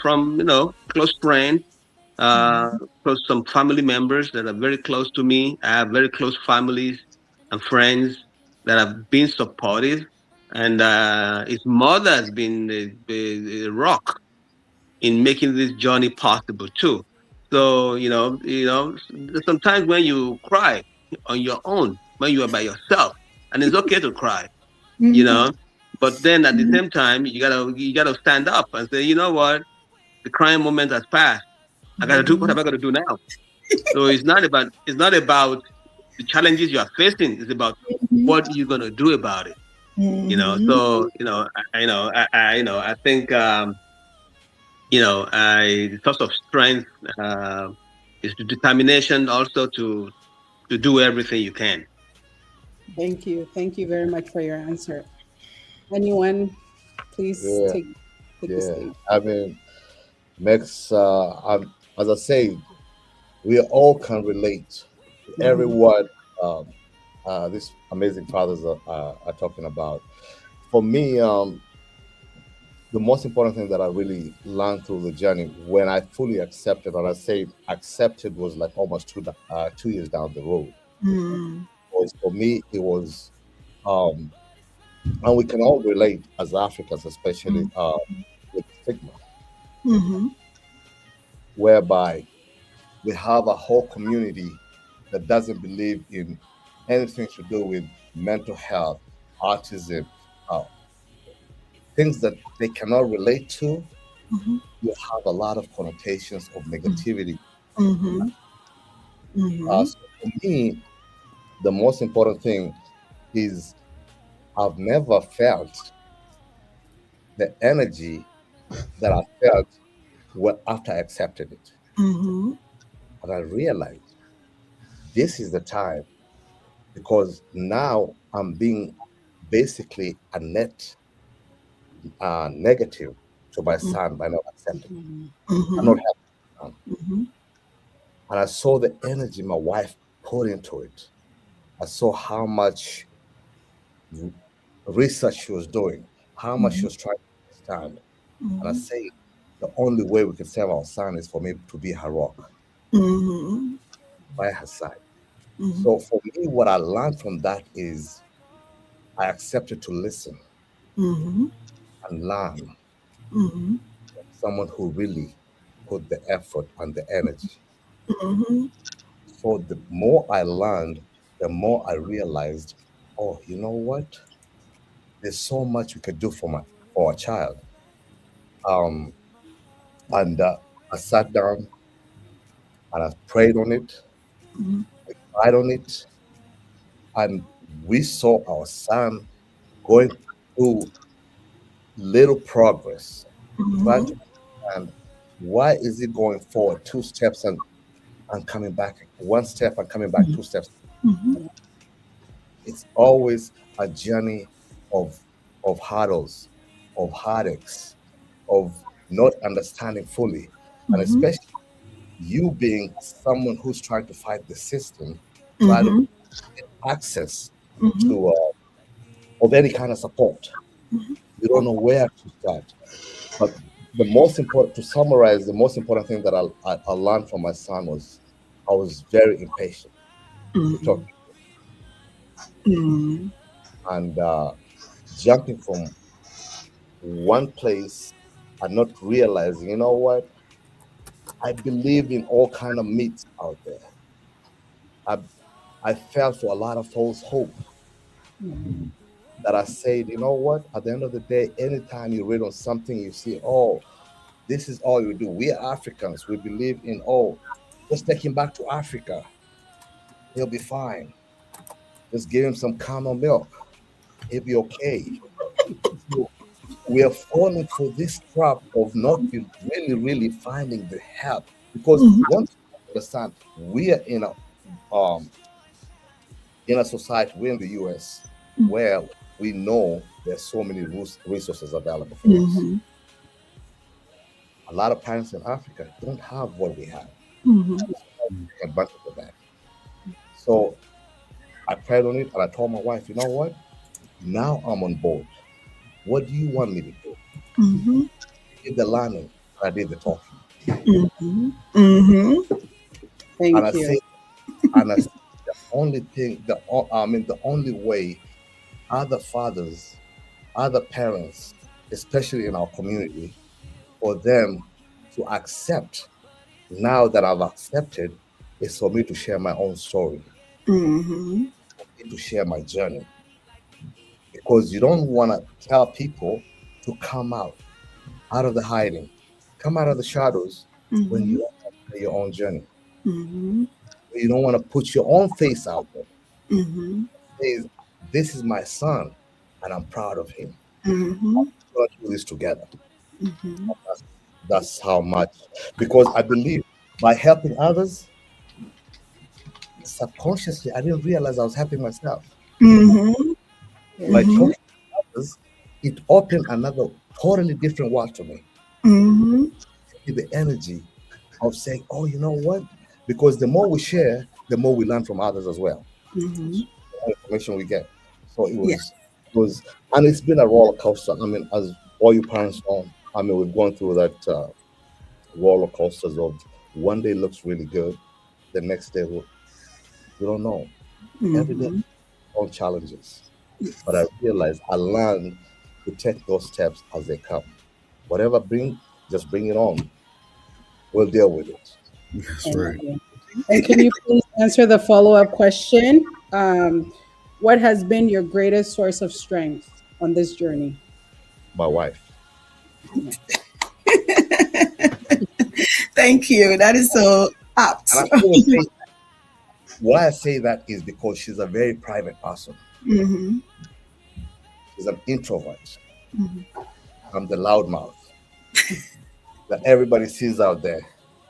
from close friends, some family members that are very close to me. I have very close families and friends that have been supportive, and his mother has been a rock in making this journey possible too. So sometimes when you cry on your own, when you are by yourself, and it's okay to cry, but then at the same time you gotta stand up and say, you know what, the crying moment has passed. I gotta do what am I gonna do now? So it's not about the challenges you are facing. It's about what you're gonna do about it. So I think the source of strength is the determination also to do everything you can.
Thank you very much for your answer. Anyone Please
Yeah,
take the
yeah.
stage.
I mean, Max, as I said, we all can relate to
Mhm.
everyone um, these amazing fathers are talking about. For me, the most important thing that I really learned through the journey when I fully accepted, and I say accepted was like almost 2 years down the road.
Mm.
Was for me, it was, um, and we can all relate as Africans, especially with stigma,
Mm-hmm.
whereby we have a whole community that doesn't believe in anything to do with mental health, autism, uh, things that they cannot relate to.
Mm-hmm.
You have a lot of connotations of negativity.
Mm-hmm. Mm-hmm.
So for me, the most important thing is I've never felt the energy that I felt after I accepted it.
Mm-hmm.
And I realized this is the time because now I'm being basically a net negative to my son by not accepting it. I'm
Mm-hmm.
not happy. And I saw the energy my wife put into it. I saw how much r- research she was doing, how much she was trying to understand. And I say, the only way we can save our son is for me to be her rock
Mm-hmm.
by her side.
Mm-hmm.
So for me, what I learned from that is I accepted to listen
Mm-hmm.
and learn
Mm-hmm.
from someone who really put the effort and the energy.
Mm-hmm.
So the more I learned, the more I realized, oh, you know what? There's so much we could do for a child. Um, and I sat down and I prayed on it, cried on it, and we saw our son going through little progress, trying to understand why is he going forward 2 steps and coming back 1 step and coming back 2 steps. It's always a journey of hurdles, of heartaches, of not understanding fully, and especially you being someone who's trying to fight the system, try to
Mm-hmm.
get access
Mm-hmm.
to of any kind of support. You don't know where to start. But the most important, to summarize, the most important thing that I learned from my son was I was very impatient to talk
Mm-hmm.
and jumping from one place and not realizing, you know what? I believe in all kind of myths out there. I I fell for a lot of false hope that I said, you know what? At the end of the day, anytime you read on something, you see, oh, this is all you do. We are Africans. We believe in, oh, just take him back to Africa. He'll be fine. Just give him some camel milk. He'll be okay. So we are falling for this trap of not be really, really finding the help. Because once you understand, we are in a society, we're in the US, where we know there's so many resources available for us.
Mm-hmm.
A lot of parents in Africa don't have what we have.
Mm-hmm.
Take advantage of that. So I prayed on it and I told my wife, you know what? Now I'm on board. What do you want me to do?
Mm-hmm.
You did the learning, I did the talking.
Mm-hmm. Mm-hmm.
And I
Thank you.
said, the only thing, the only way other fathers, other parents, especially in our community, for them to accept now that I've accepted is for me to share my own story,
Mm-hmm.
to share my journey. Because you don't want to tell people to come out of the hiding, come out of the shadows when you
Mm-hmm.
don't have your own journey.
Mm-hmm.
You don't want to put your own face out there.
Mm-hmm.
Say, this is my son, and I'm proud of him.
Mm-hmm.
We're going to do this together.
Mm-hmm.
That's how much. Because I believe by helping others, subconsciously, I didn't realize I was helping myself.
Mm-hmm.
By
Mm-hmm.
Yes.
talking to others, it opened another totally different world to me.
Mm-hmm.
The energy of saying, oh, you know what? Because the more we share, the more we learn from others as well.
Mm-hmm.
The more information we get. So
Yeah.
it was, and it's been a roller coaster. I mean, as all you parents know, I mean, we've gone through that roller coasters of one day looks really good, the next day we don't know. Every day,
Mm-hmm.
own challenges. But I realized I learned to take those steps as they come. Whatever just bring it on. We'll deal with it.
That's
Thank
right.
you. And can you please answer the follow-up question? What has been your greatest source of strength on this journey?
My wife.
Thank you. That is so apt.
And I always say why I say that is because she's a very private person.
Mm-hmm.
She's an introvert.
Mm-hmm.
I'm the loudmouth that everybody sees out there.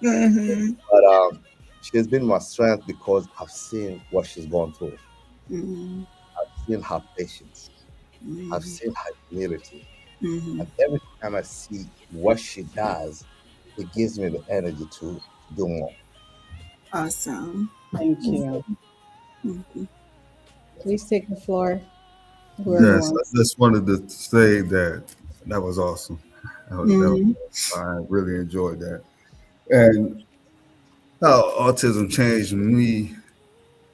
Mm-hmm.
But she has been my strength because I've seen what she's gone through.
Mm-hmm.
I've seen her patience. I've
Mm-hmm.
seen her humility.
Mm-hmm.
And every time I see what she does, it gives me the energy to do more.
Awesome.
Thank you.
Mm-hmm.
Please take the floor, whoever
Yes, I
wants.
just wanted to say that that was awesome.
Mm-hmm.
I really enjoyed that. And how autism changed me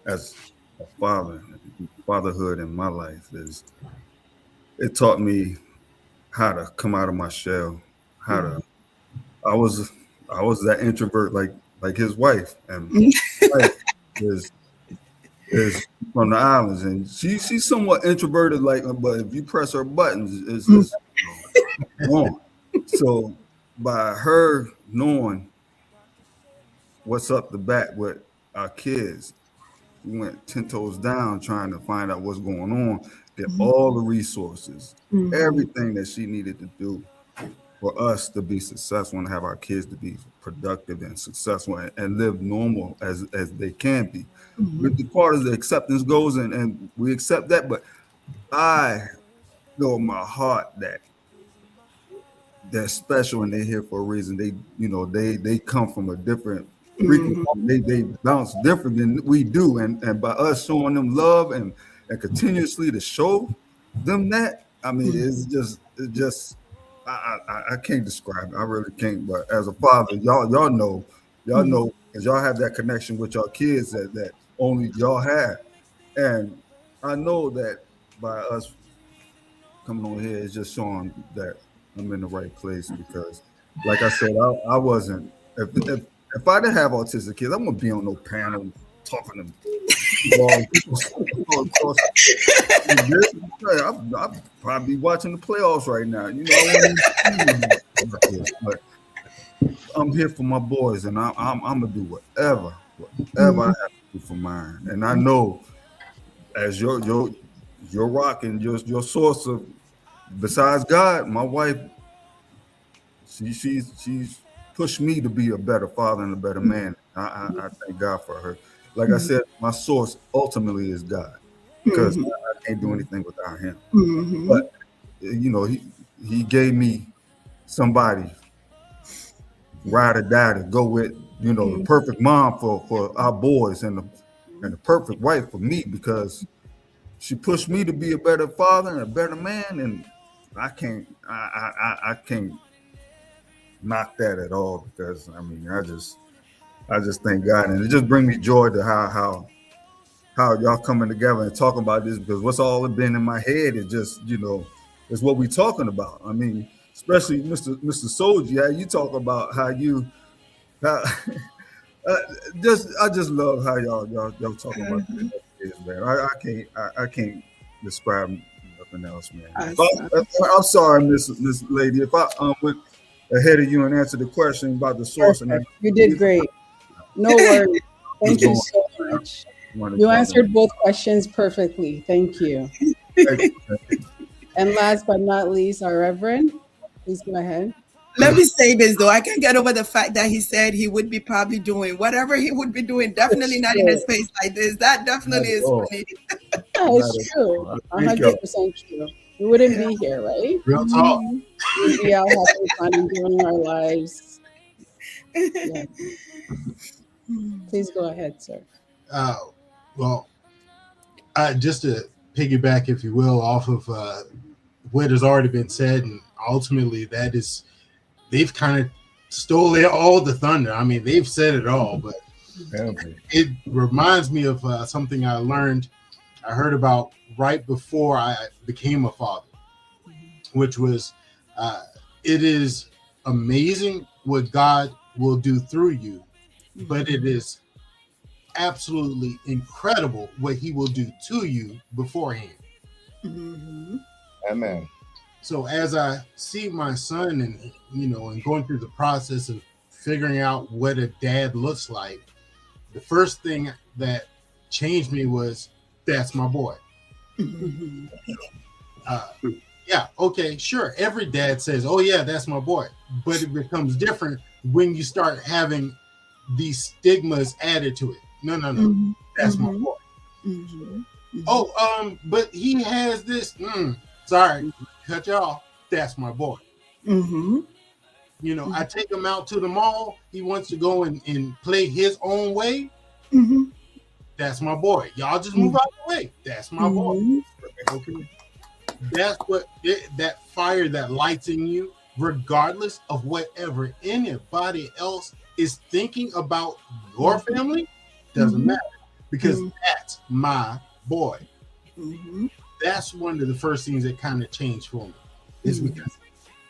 as a father, fatherhood in my life is it taught me how to come out of my shell, how to I was I was that introvert like his wife, and wife is is from the islands, and she's somewhat introverted, like, but if you press her buttons, it's on. So by her knowing what's up the bat with our kids, we went 10 toes down trying to find out what's going on, get all the resources,
Mm-hmm.
everything that she needed to do for us to be successful and have our kids to be productive and successful and live normal as they can be.
Mm-hmm.
But the part of the acceptance goes, and we accept that, but I know in my heart that they're special and they're here for a reason. They come from a different frequency.
Mm-hmm.
They bounce different than we do. And by us showing them love and continuously to show them that, I mean, it's just I can't describe it. I really can't. But as a father, y'all
Mm-hmm.
know because y'all have that connection with your kids that only y'all have. And I know that by us coming on here is just showing that I'm in the right place because, like I said, I wasn't. If I didn't have autistic kids, I wouldn't be on no panel talking to people all across. I'd probably be watching the playoffs right now. I wouldn't even but I'm here for my boys, and I'm gonna do whatever I have to do for mine. And I know as your rock and your source of besides God, my wife, she's pushed me to be a better father and a better man. I thank God for her. Like I said, my source ultimately is God because
Mm-hmm.
I can't do anything without Him.
Mm-hmm.
But He gave me somebody ride or die to go with. The perfect mom for our boys and the perfect wife for me because she pushed me to be a better father and a better man, and I can't knock that at all because I mean I just thank God, and it just brings me joy to how y'all coming together and talking about this because what's all been in my head is just is what we talking about. I mean, especially Mr. Soldier, how you talk about how uh, I just love how y'all talking about this, man. I can't describe nothing else, man.
Awesome.
I'm sorry, Miss Lady, if I went ahead of you and answered the question about the source and
Perfect. You did
everything.
great. No worries.
Just
Thank you
going.
so much.
I wanted
You
to talk about
answered both questions perfectly. Thank you.
it.
And last but not least, our Reverend. Please go ahead.
Let me say this though. I can't get over the fact that he said he would be probably doing whatever he would be doing, definitely
It's
not in a
true.
space like this. That
Not
definitely
at
is
all.
funny.
Yeah,
Not
it's
at
true.
all. Thank y'all.
100% true. we wouldn't be here, right?
Real talk.
We'd be out having fun, enjoying our lives. Yeah. Please go ahead, sir.
Well, just to piggyback, if you will, off of what has already been said, and ultimately that is, they've kind of stole all the thunder. I mean, they've said it all, but it reminds me of something I heard about right before I became a father, which was, it is amazing what God will do through you, but it is absolutely incredible what he will do to you beforehand.
Amen.
So as I see my son and going through the process of figuring out what a dad looks like, the first thing that changed me was, that's my boy. Yeah, okay, sure. Every dad says, oh yeah, that's my boy. But it becomes different when you start having these stigmas added to it. No, that's my boy. Oh, but he has this. Sorry, cut you off. That's my boy. I take him out to the mall. He wants to go and play his own way. That's my boy. Y'all just move out the way. That's my boy. Okay. That's what that fire that lights in you, regardless of whatever anybody else is thinking about your family, doesn't matter, because that's my boy. That's one of the first things that kind of changed for me, is because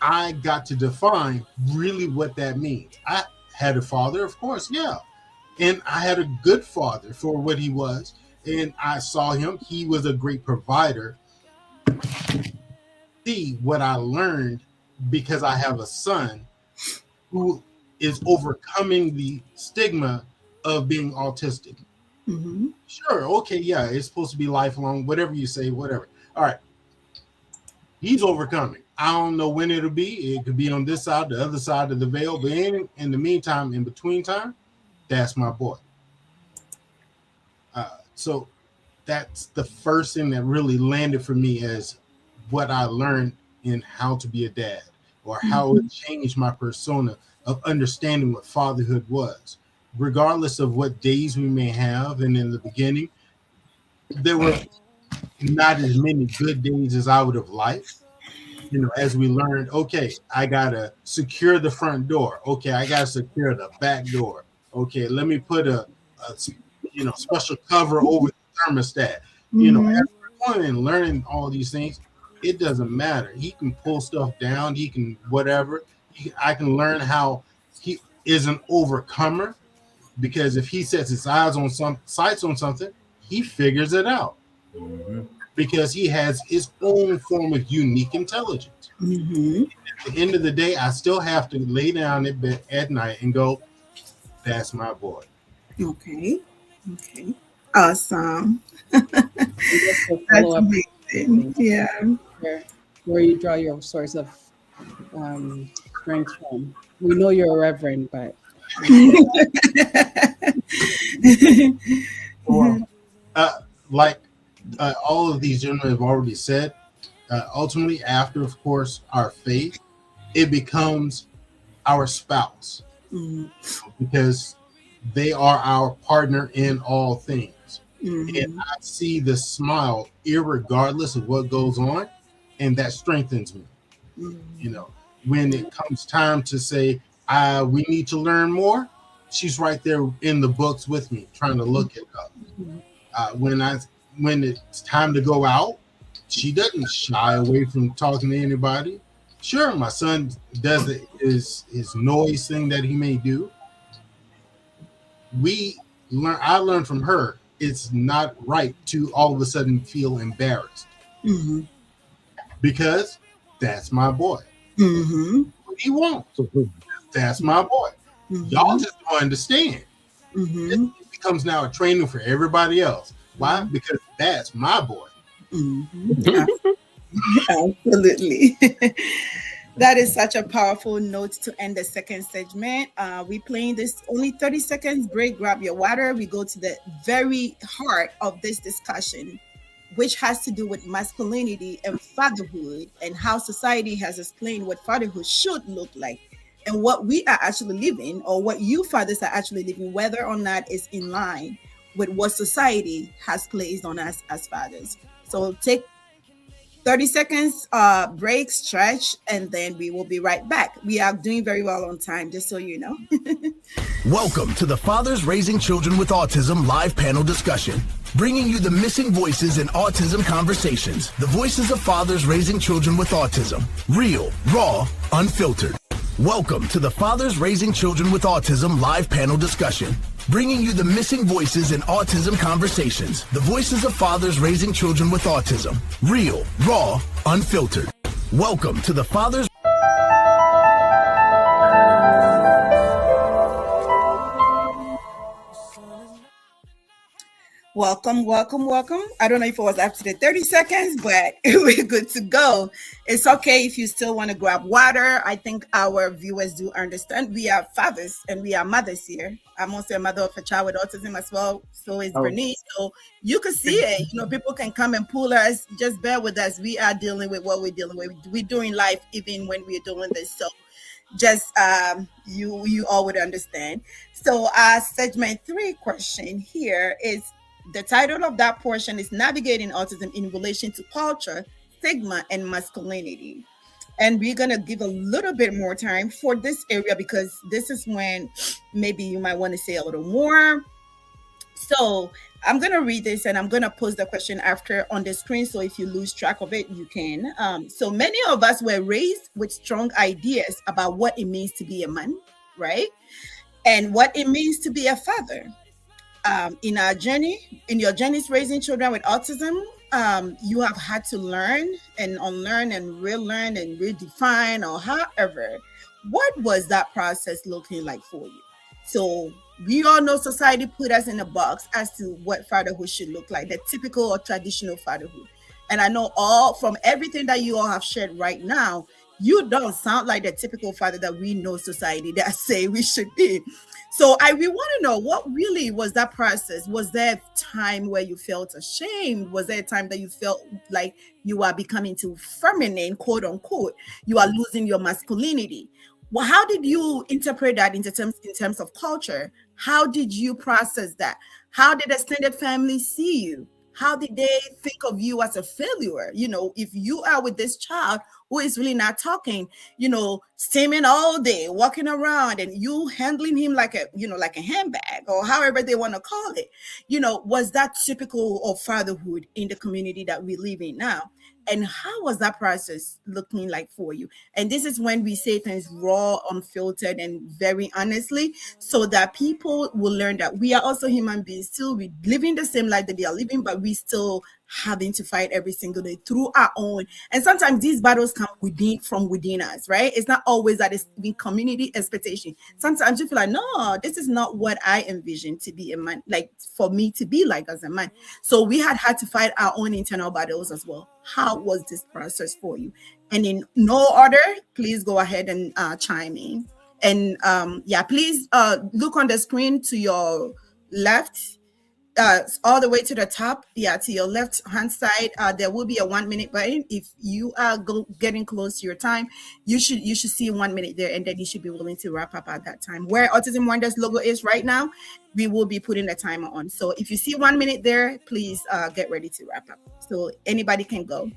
I got to define really what that means. I had a father, of course, yeah, and I had a good father for what he was, and I saw him. He was a great provider. See what I learned because I have a son who is overcoming the stigma of being autistic. Sure, okay, yeah, it's supposed to be lifelong, whatever you say, whatever. All right, he's overcoming. I don't know when it'll be. It could be on this side, the other side of the veil, but in the meantime, in between time, that's my boy. So that's the first thing that really landed for me as what I learned in how to be a dad, or how it changed my persona of understanding what fatherhood was, regardless of what days we may have. And in the beginning, there were not as many good days as I would have liked. As we learned, okay, I gotta secure the front door. Okay, I gotta secure the back door. Okay, let me put a special cover over the thermostat. As we're going and learning all these things, it doesn't matter. He can pull stuff down. He can whatever. I can learn how he is an overcomer, because if he sets his eyes on sights on something, he figures it out. Because he has his own form of unique intelligence. At the end of the day, I still have to lay down in bed at night and go, that's my boy.
Okay. Awesome.
Just a
That's
follow-up,
amazing. Yeah.
where you draw your source of strength from. We know you're a reverend, but
Well, like all of these gentlemen have already said, ultimately, after, of course, our faith, it becomes our spouse, because they are our partner in all things. And I see the smile irregardless of what goes on, and that strengthens me. When it comes time to say, we need to learn more, she's right there in the books with me, trying to look it up. When it's time to go out, she doesn't shy away from talking to anybody. Sure, my son does his noise thing that he may do. I learned from her, it's not right to all of a sudden feel embarrassed, because that's my boy. What he wants, that's my boy. Y'all just don't understand. It becomes now a training for everybody else. Why? Because that's my boy.
Absolutely. That is such a powerful note to end the second segment. We playing this only 30 seconds break. Grab your water. We go to the very heart of this discussion. which has to do with masculinity and fatherhood and how society has explained what fatherhood should look like and what we are actually living, or what you fathers are actually living, whether or not it's in line with what society has placed on us as fathers. So take 30 seconds break, stretch, and then we will be right back. We are doing very well on time, just so you know.
Welcome to the Fathers Raising Children with Autism live panel discussion, bringing you the missing voices in autism conversations, the voices of fathers raising children with autism, real, raw, unfiltered. Welcome to the Fathers Raising Children with Autism live panel discussion, bringing you the missing voices in autism conversations, the voices of fathers raising children with autism, real, raw, unfiltered. Welcome to the Fathers.
Welcome, welcome, welcome. I don't know if it was after the 30 seconds, but we're good to go. It's okay if you still want to grab water. I think our viewers do understand. We are fathers and we are mothers here. I'm also a mother of a child with autism as well. So is Bernice. So you can see it. You know, people can come and pull us. Just bear with us. We are dealing with what we're dealing with. We're doing life even when we're doing this. So just you all would understand. So segment 3 question here is, the title of that portion is Navigating Autism in Relation to Culture, Stigma, and Masculinity. And we're going to give a little bit more time for this area because this is when maybe you might want to say a little more. So I'm going to read this and I'm going to post the question after on the screen. So if you lose track of it, you can. So many of us were raised with strong ideas about what it means to be a man, right? And what it means to be a father. In your journeys raising children with autism, you have had to learn and unlearn and relearn and redefine, or however. What was that process looking like for you? So we all know society put us in a box as to what fatherhood should look like, the typical or traditional fatherhood. And I know all from everything that you all have shared right now, you don't sound like the typical father that we know society that say we should be. So we want to know, what really was that process? Was there a time where you felt ashamed? Was there a time that you felt like you are becoming too feminine, quote unquote? You are losing your masculinity. Well, how did you interpret that in terms of culture? How did you process that? How did extended family see you? How did they think of you as a failure? You know, if you are with this child who is really not talking, you know, steaming all day, walking around, and you handling him like a handbag, or however they want to call it, you know, was that typical of fatherhood in the community that we live in now? And how was that process looking like for you? And this is when we say things raw, unfiltered, and very honestly, so that people will learn that we are also human beings, still we living the same life that they are living, but we still having to fight every single day through our own. And sometimes these battles come from within us, right? It's not always that it's in community expectation. Sometimes you feel like, no, this is not what I envisioned to be a man, like for me to be like as a man. So we had to fight our own internal battles as well. How was this process for you? And in no order, please go ahead and chime in. And please look on the screen to your left, all the way to the top, to your left hand side, there will be a 1 minute button. If you are getting close to your time, you should see 1 minute there, and then you should be willing to wrap up at that time. Where Autism Wonders logo is right now, we will be putting the timer on. So if you see 1 minute there, please get ready to wrap up. So anybody can go.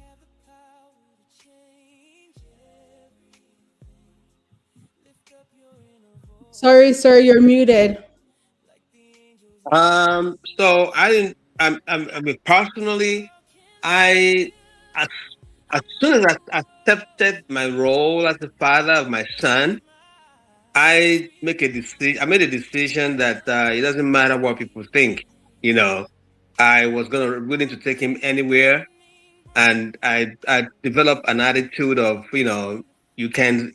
Sorry, sir, you're muted.
So I didn't. I mean, personally, I as soon as I accepted my role as the father of my son, I make a decision. I made a decision that it doesn't matter what people think. You know, I was willing to take him anywhere, and I developed an attitude of, you don't feel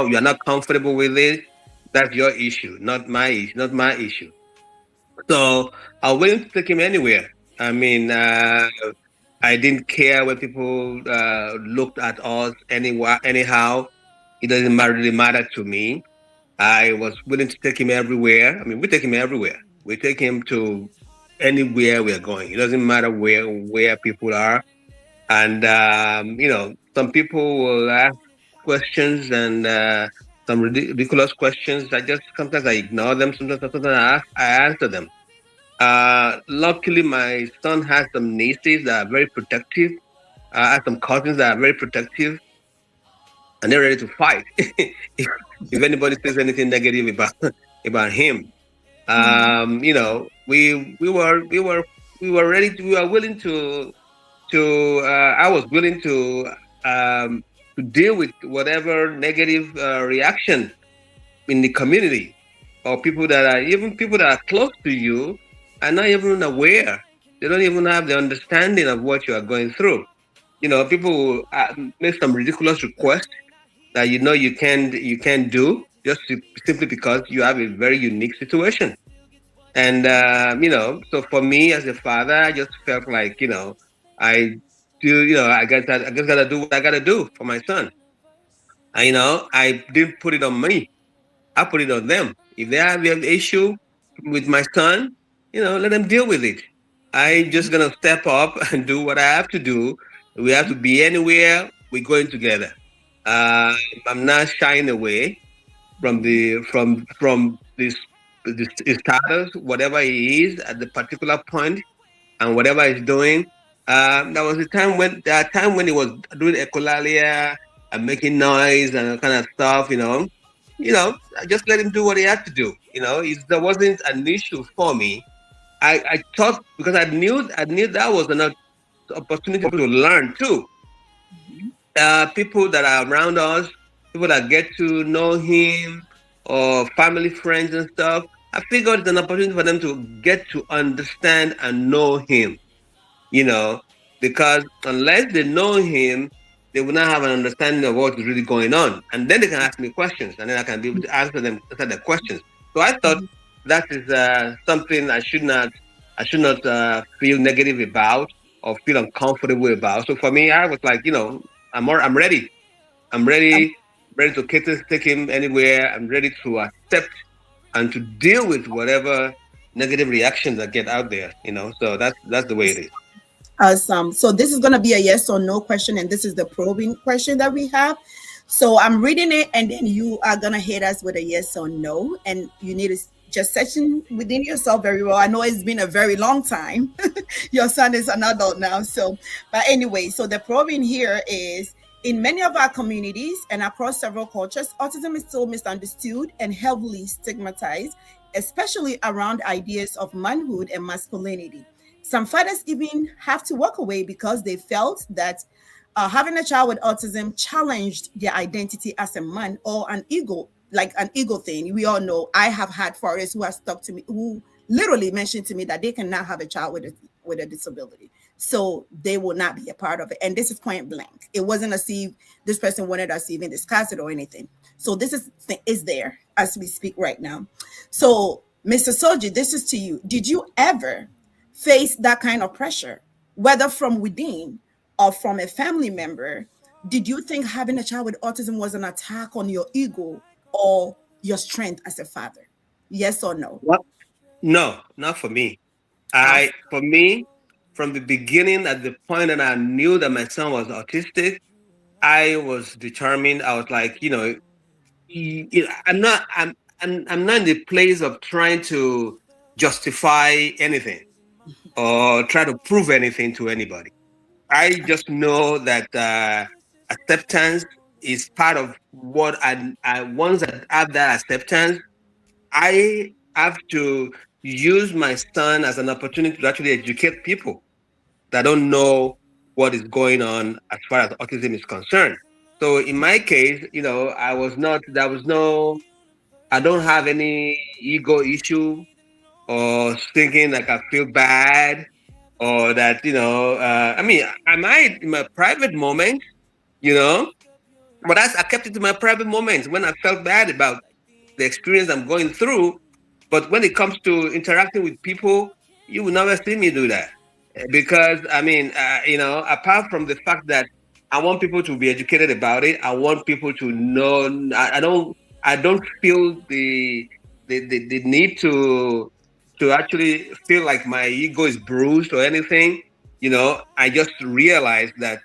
you're not comfortable with it. That's your issue, not my issue. So I was willing to take him anywhere. I mean, I didn't care when people looked at us anyhow. It doesn't really matter to me. I was willing to take him everywhere. I mean, we take him everywhere. We take him to anywhere we're going. It doesn't matter where people are. And some people will ask questions and some ridiculous questions. I just sometimes I ignore them. Sometimes I answer them. Luckily, my son has some nieces that are very protective. I have some cousins that are very protective, and they're ready to fight if anybody says anything negative about about him. We were ready. We were willing to. I was willing to deal with whatever negative reaction in the community, or people that are close to you are not even aware. They don't even have the understanding of what you are going through. People will make some ridiculous requests that you can't do just simply because you have a very unique situation. And so for me as a father, I just felt like I I guess gotta do what I gotta do for my son. I didn't put it on me. I put it on them. If they have an issue with my son, let them deal with it. I just gonna step up and do what I have to do. We have to be anywhere. We're going together. Uh, I'm not shying away from this status, whatever he is at the particular point, and whatever he's doing. There was a time when he was doing echolalia and making noise and kind of stuff. I just let him do what he had to do. There wasn't an issue for me. I thought because I knew that was an opportunity to learn too. People that are around us, people that get to know him, or family, friends, and stuff. I figured it's an opportunity for them to get to understand and know him. You know, because unless they know him, they will not have an understanding of what is really going on, and then they can ask me questions, and then I can be able to answer their questions. So I thought that is something I should not feel negative about or feel uncomfortable about. So for me, I was like, I'm ready. I'm ready to take him anywhere. I'm ready to accept and to deal with whatever negative reactions that get out there. So that's the way it is.
Awesome. So this is going to be a yes or no question, and this is the probing question that we have. So I'm reading it, and then you are going to hit us with a yes or no, and you need to just section within yourself very well. I know it's been a very long time. Your son is an adult now. So, but anyway, so the probing here is, in many of our communities and across several cultures, autism is still misunderstood and heavily stigmatized, especially around ideas of manhood and masculinity. Some fathers even have to walk away because they felt that having a child with autism challenged their identity as a man, or an ego, like an ego thing. We all know, I have had fathers who have stuck to me, who literally mentioned to me that they cannot have a child with a disability. So they will not be a part of it. And this is point blank. It wasn't as if this person wanted us to even discuss it or anything. So this is there as we speak right now. So Mr. Soji, this is to you. Did you ever face that kind of pressure, whether from within or from a family member? Did you think having a child with autism was an attack on your ego or your strength as a father? Yes or no?
What? No, not for me. For me, from the beginning, at the point that I knew that my son was autistic, I was determined. I was like, I'm not. I'm not in the place of trying to justify anything or try to prove anything to anybody. I just know that acceptance is part of what I once I have that acceptance, I have to use my son as an opportunity to actually educate people that don't know what is going on as far as autism is concerned. So in my case, I don't have any ego issue or thinking like I feel bad or that, I mean, I might in my private moments, you know, but I kept it to my private moments when I felt bad about the experience I'm going through. But when it comes to interacting with people, you will never see me do that. Because I mean, apart from the fact that I want people to be educated about it, I want people to know. I don't feel the need to actually feel like my ego is bruised or anything. I just realized that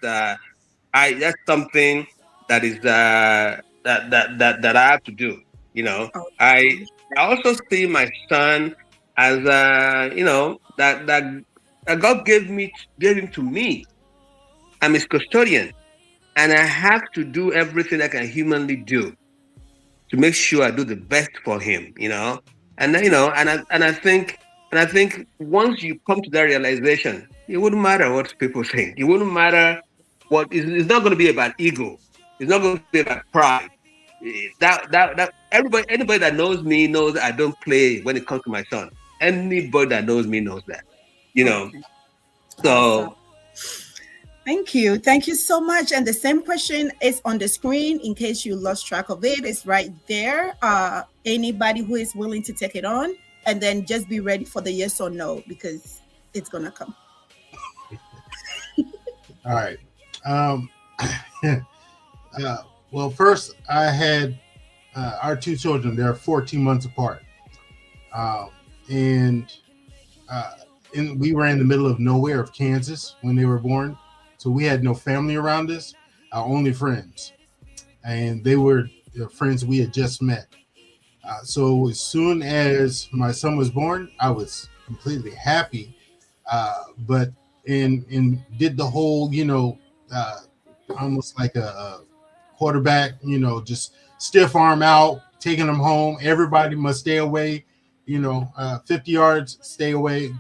I that's something that is that I have to do. You know, I
Okay.
I also see my son as that God gave him to me. I'm his custodian, and I have to do everything I can humanly do to make sure I do the best for him. And then, and I think once you come to that realization, it wouldn't matter what people think. It wouldn't matter it's not going to be about ego. It's not going to be about pride. That anybody that knows me knows that I don't play when it comes to my son. Anybody that knows me knows that. You know.
Okay. Awesome.
So
Thank you. Thank you so much. And the same question is on the screen in case you lost track of it. It's right there. Anybody who is willing to take it on, and then just be ready for the yes or no because it's gonna come.
All right. Um, well, first, I had our two children. They're 14 months apart. Um, and we were in the middle of nowhere of Kansas when they were born. So we had no family around us, our only friends. And they were the friends we had just met. So as soon as my son was born, I was completely happy. But and did the whole, almost like a quarterback, just stiff arm out, taking them home. Everybody must stay away, 50 yards, stay away.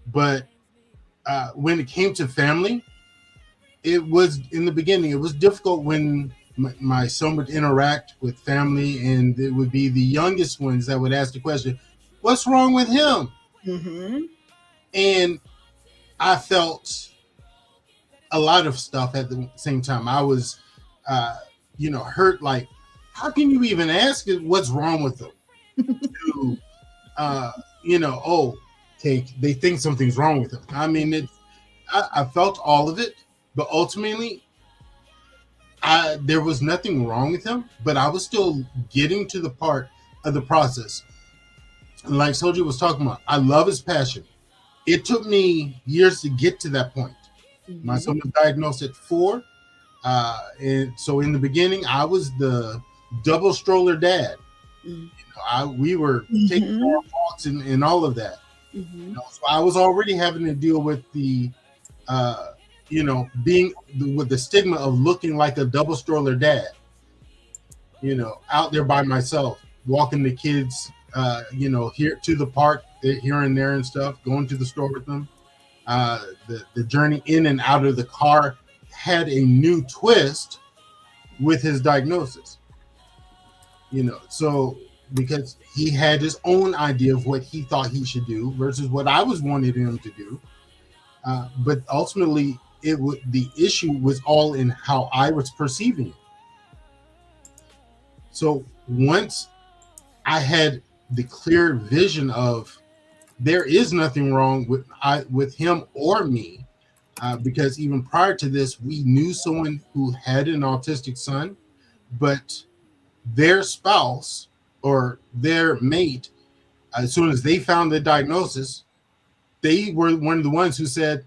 But when it came to family, it was in the beginning, it was difficult when my son would interact with family, and it would be the youngest ones that would ask the question, what's wrong with him?
Mm-hmm.
And I felt a lot of stuff at the same time. I was, hurt. Like, how can you even ask what's wrong with them? to, okay, they think something's wrong with them. I mean, I felt all of it, but ultimately, there was nothing wrong with him. But I was still getting to the part of the process. And like Soji was talking about, I love his passion. It took me years to get to that point.
Mm-hmm.
My son was diagnosed at 4. And so in the beginning, I was the double stroller dad. We were taking our walks and all of that.
Mm-hmm.
So I was already having to deal with the, being with the stigma of looking like a double stroller dad. Out there by myself, walking the kids, here to the park, here and there and stuff, going to the store with them. The journey in and out of the car had a new twist with his diagnosis. So because he had his own idea of what he thought he should do versus what I was wanting him to do. But ultimately, the issue was all in how I was perceiving it. So once I had the clear vision of there is nothing wrong with him or me, because even prior to this, we knew someone who had an autistic son, but their spouse or their mate, as soon as they found the diagnosis, they were one of the ones who said,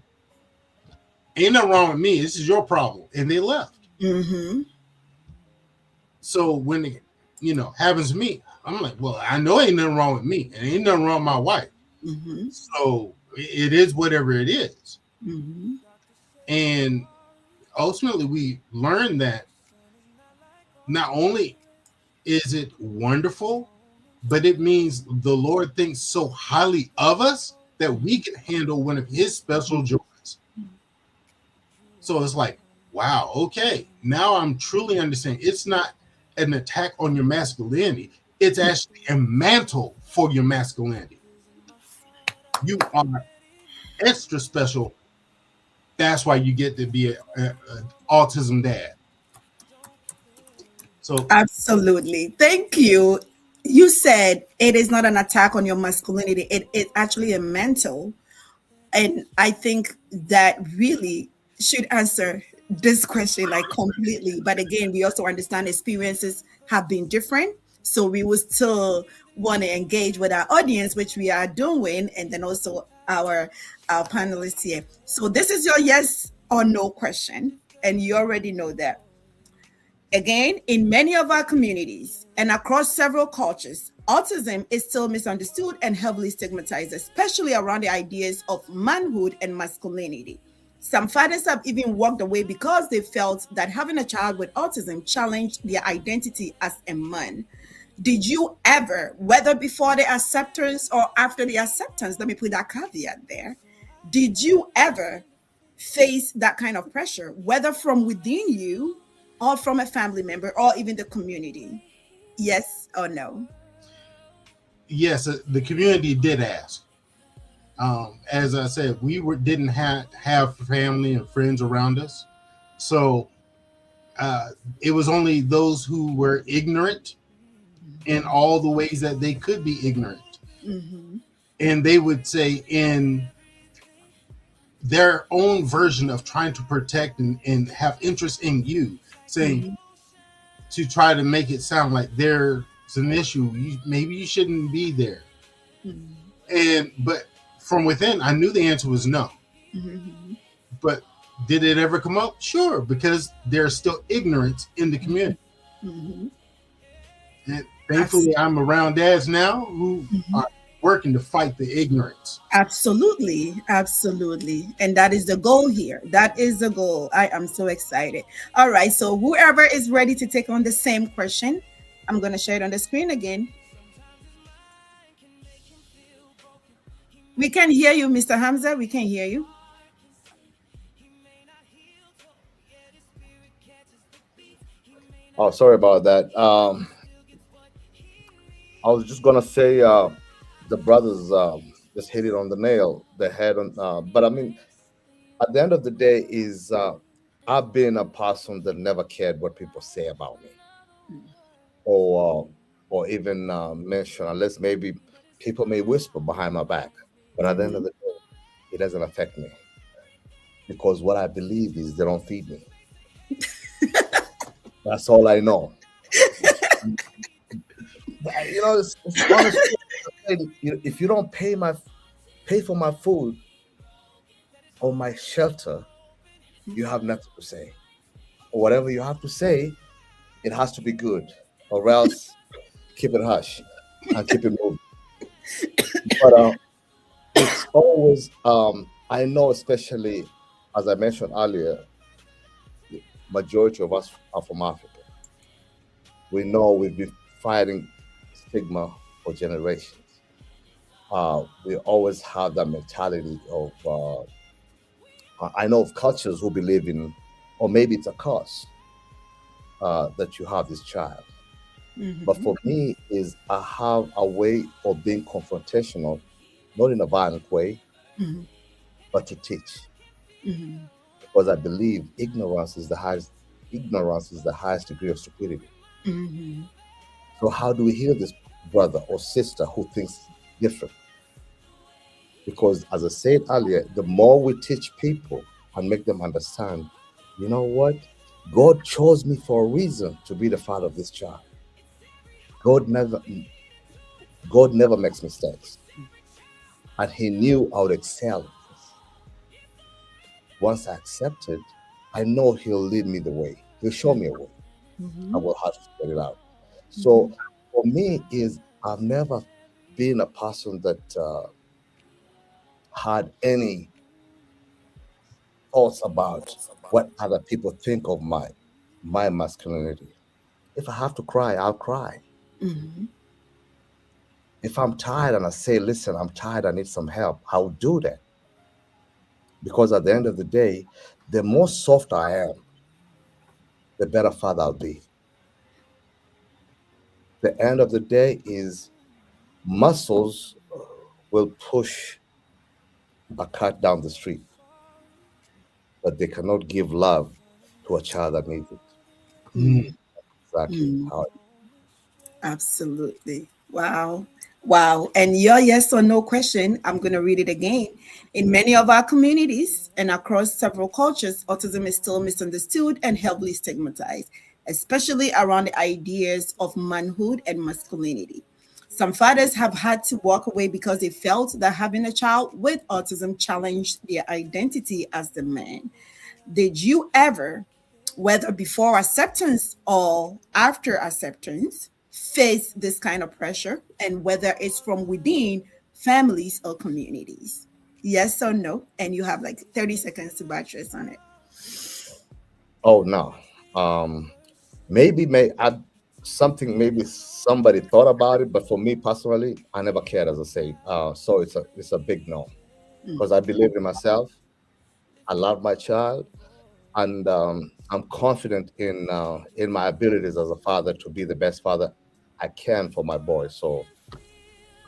ain't nothing wrong with me. This is your problem. And they left.
Mm-hmm.
So when it, happens to me, I'm like, well, I know ain't nothing wrong with me. And ain't nothing wrong with my wife.
Mm-hmm.
So it is whatever it is.
Mm-hmm.
And ultimately, we learned that not only is it wonderful, but it means the Lord thinks so highly of us that we can handle one of his special joys. So it's like, wow, okay, now I'm truly understanding. It's not an attack on your masculinity. It's actually a mantle for your masculinity. You are extra special. That's why you get to be an autism dad. So
Absolutely. Thank you. You said it is not an attack on your masculinity. It's actually a mental. And I think that really should answer this question like completely. But again, we also understand experiences have been different. So we will still want to engage with our audience, which we are doing, and then also our panelists here. So this is your yes or no question, and you already know that. Again, in many of our communities and across several cultures, autism is still misunderstood and heavily stigmatized, especially around the ideas of manhood and masculinity. Some fathers have even walked away because they felt that having a child with autism challenged their identity as a man. Did you ever, whether before the acceptance or after the acceptance, let me put that caveat there, did you ever face that kind of pressure, whether from within you or from a family member or even the community? Yes or no?
Yes, the community did ask. As I said, didn't have family and friends around us, so it was only those who were ignorant in all the ways that they could be ignorant, and they would say in their own version of trying to protect and have interest in you, saying to try to make it sound like there's an issue. Maybe you shouldn't be there. But from within, I knew the answer was no. But did it ever come up? Sure, because there's still ignorance in the community. And thankfully, I'm around dads now who are working to fight the ignorance.
Absolutely. And that is the goal here. That is the goal. I am so excited. All right. So whoever is ready to take on the same question, I'm going to share it on the screen again. We can hear you, Mr. Hamza. We can hear you.
Oh, sorry about that. I was just gonna say the brothers just hit it on the nail, the head on. But I mean, at the end of the day, is I've been a person that never cared what people say about me, or even mention, unless maybe people may whisper behind my back. But at the end of the day, it doesn't affect me because what I believe is they don't feed me. That's all I know. It's honestly, if you don't pay for my food or my shelter, you have nothing to say. Or whatever you have to say, it has to be good, or else keep it hush and keep it moving. But it's always I know, especially as I mentioned earlier, the majority of us are from Africa. We know we've been fighting stigma for generations. We always have that mentality of I know of cultures who believe in, or maybe it's a curse that you have this child. But for me, is I have a way of being confrontational, not in a violent way, but to teach. Because I believe ignorance is the highest degree of stupidity. So how do we heal this brother or sister who thinks different? Because as I said earlier, the more we teach people and make them understand, you know what? God chose me for a reason to be the father of this child. God never makes mistakes. And he knew I would excel at this. Once I accepted, I know he'll lead me the way. He'll show me a way. I will have to figure it out. So for me, I've never been a person that had any thoughts about what other people think of my masculinity. If I have to cry, I'll cry. If I'm tired and I say, listen, I'm tired, I need some help, I'll do that. Because at the end of the day, the more soft I am, the better father I'll be. The end of the day is muscles will push a cat down the street, but they cannot give love to a child that needs it. Exactly how.
Absolutely. Wow. Wow. And your yes or no question, I'm going to read it again. In many of our communities and across several cultures, autism is still misunderstood and heavily stigmatized, especially around the ideas of manhood and masculinity. Some fathers have had to walk away because they felt that having a child with autism challenged their identity as the man. Did you ever, whether before acceptance or after acceptance, face this kind of pressure, and whether it's from within families or communities? Yes or no? And you have like 30 seconds to buttress on it.
Oh no. Maybe something, maybe somebody thought about it, but for me personally, I never cared, as I say. So it's a big no, because I believe in myself. I love my child, and I'm confident in my abilities as a father to be the best father I can for my boys. So,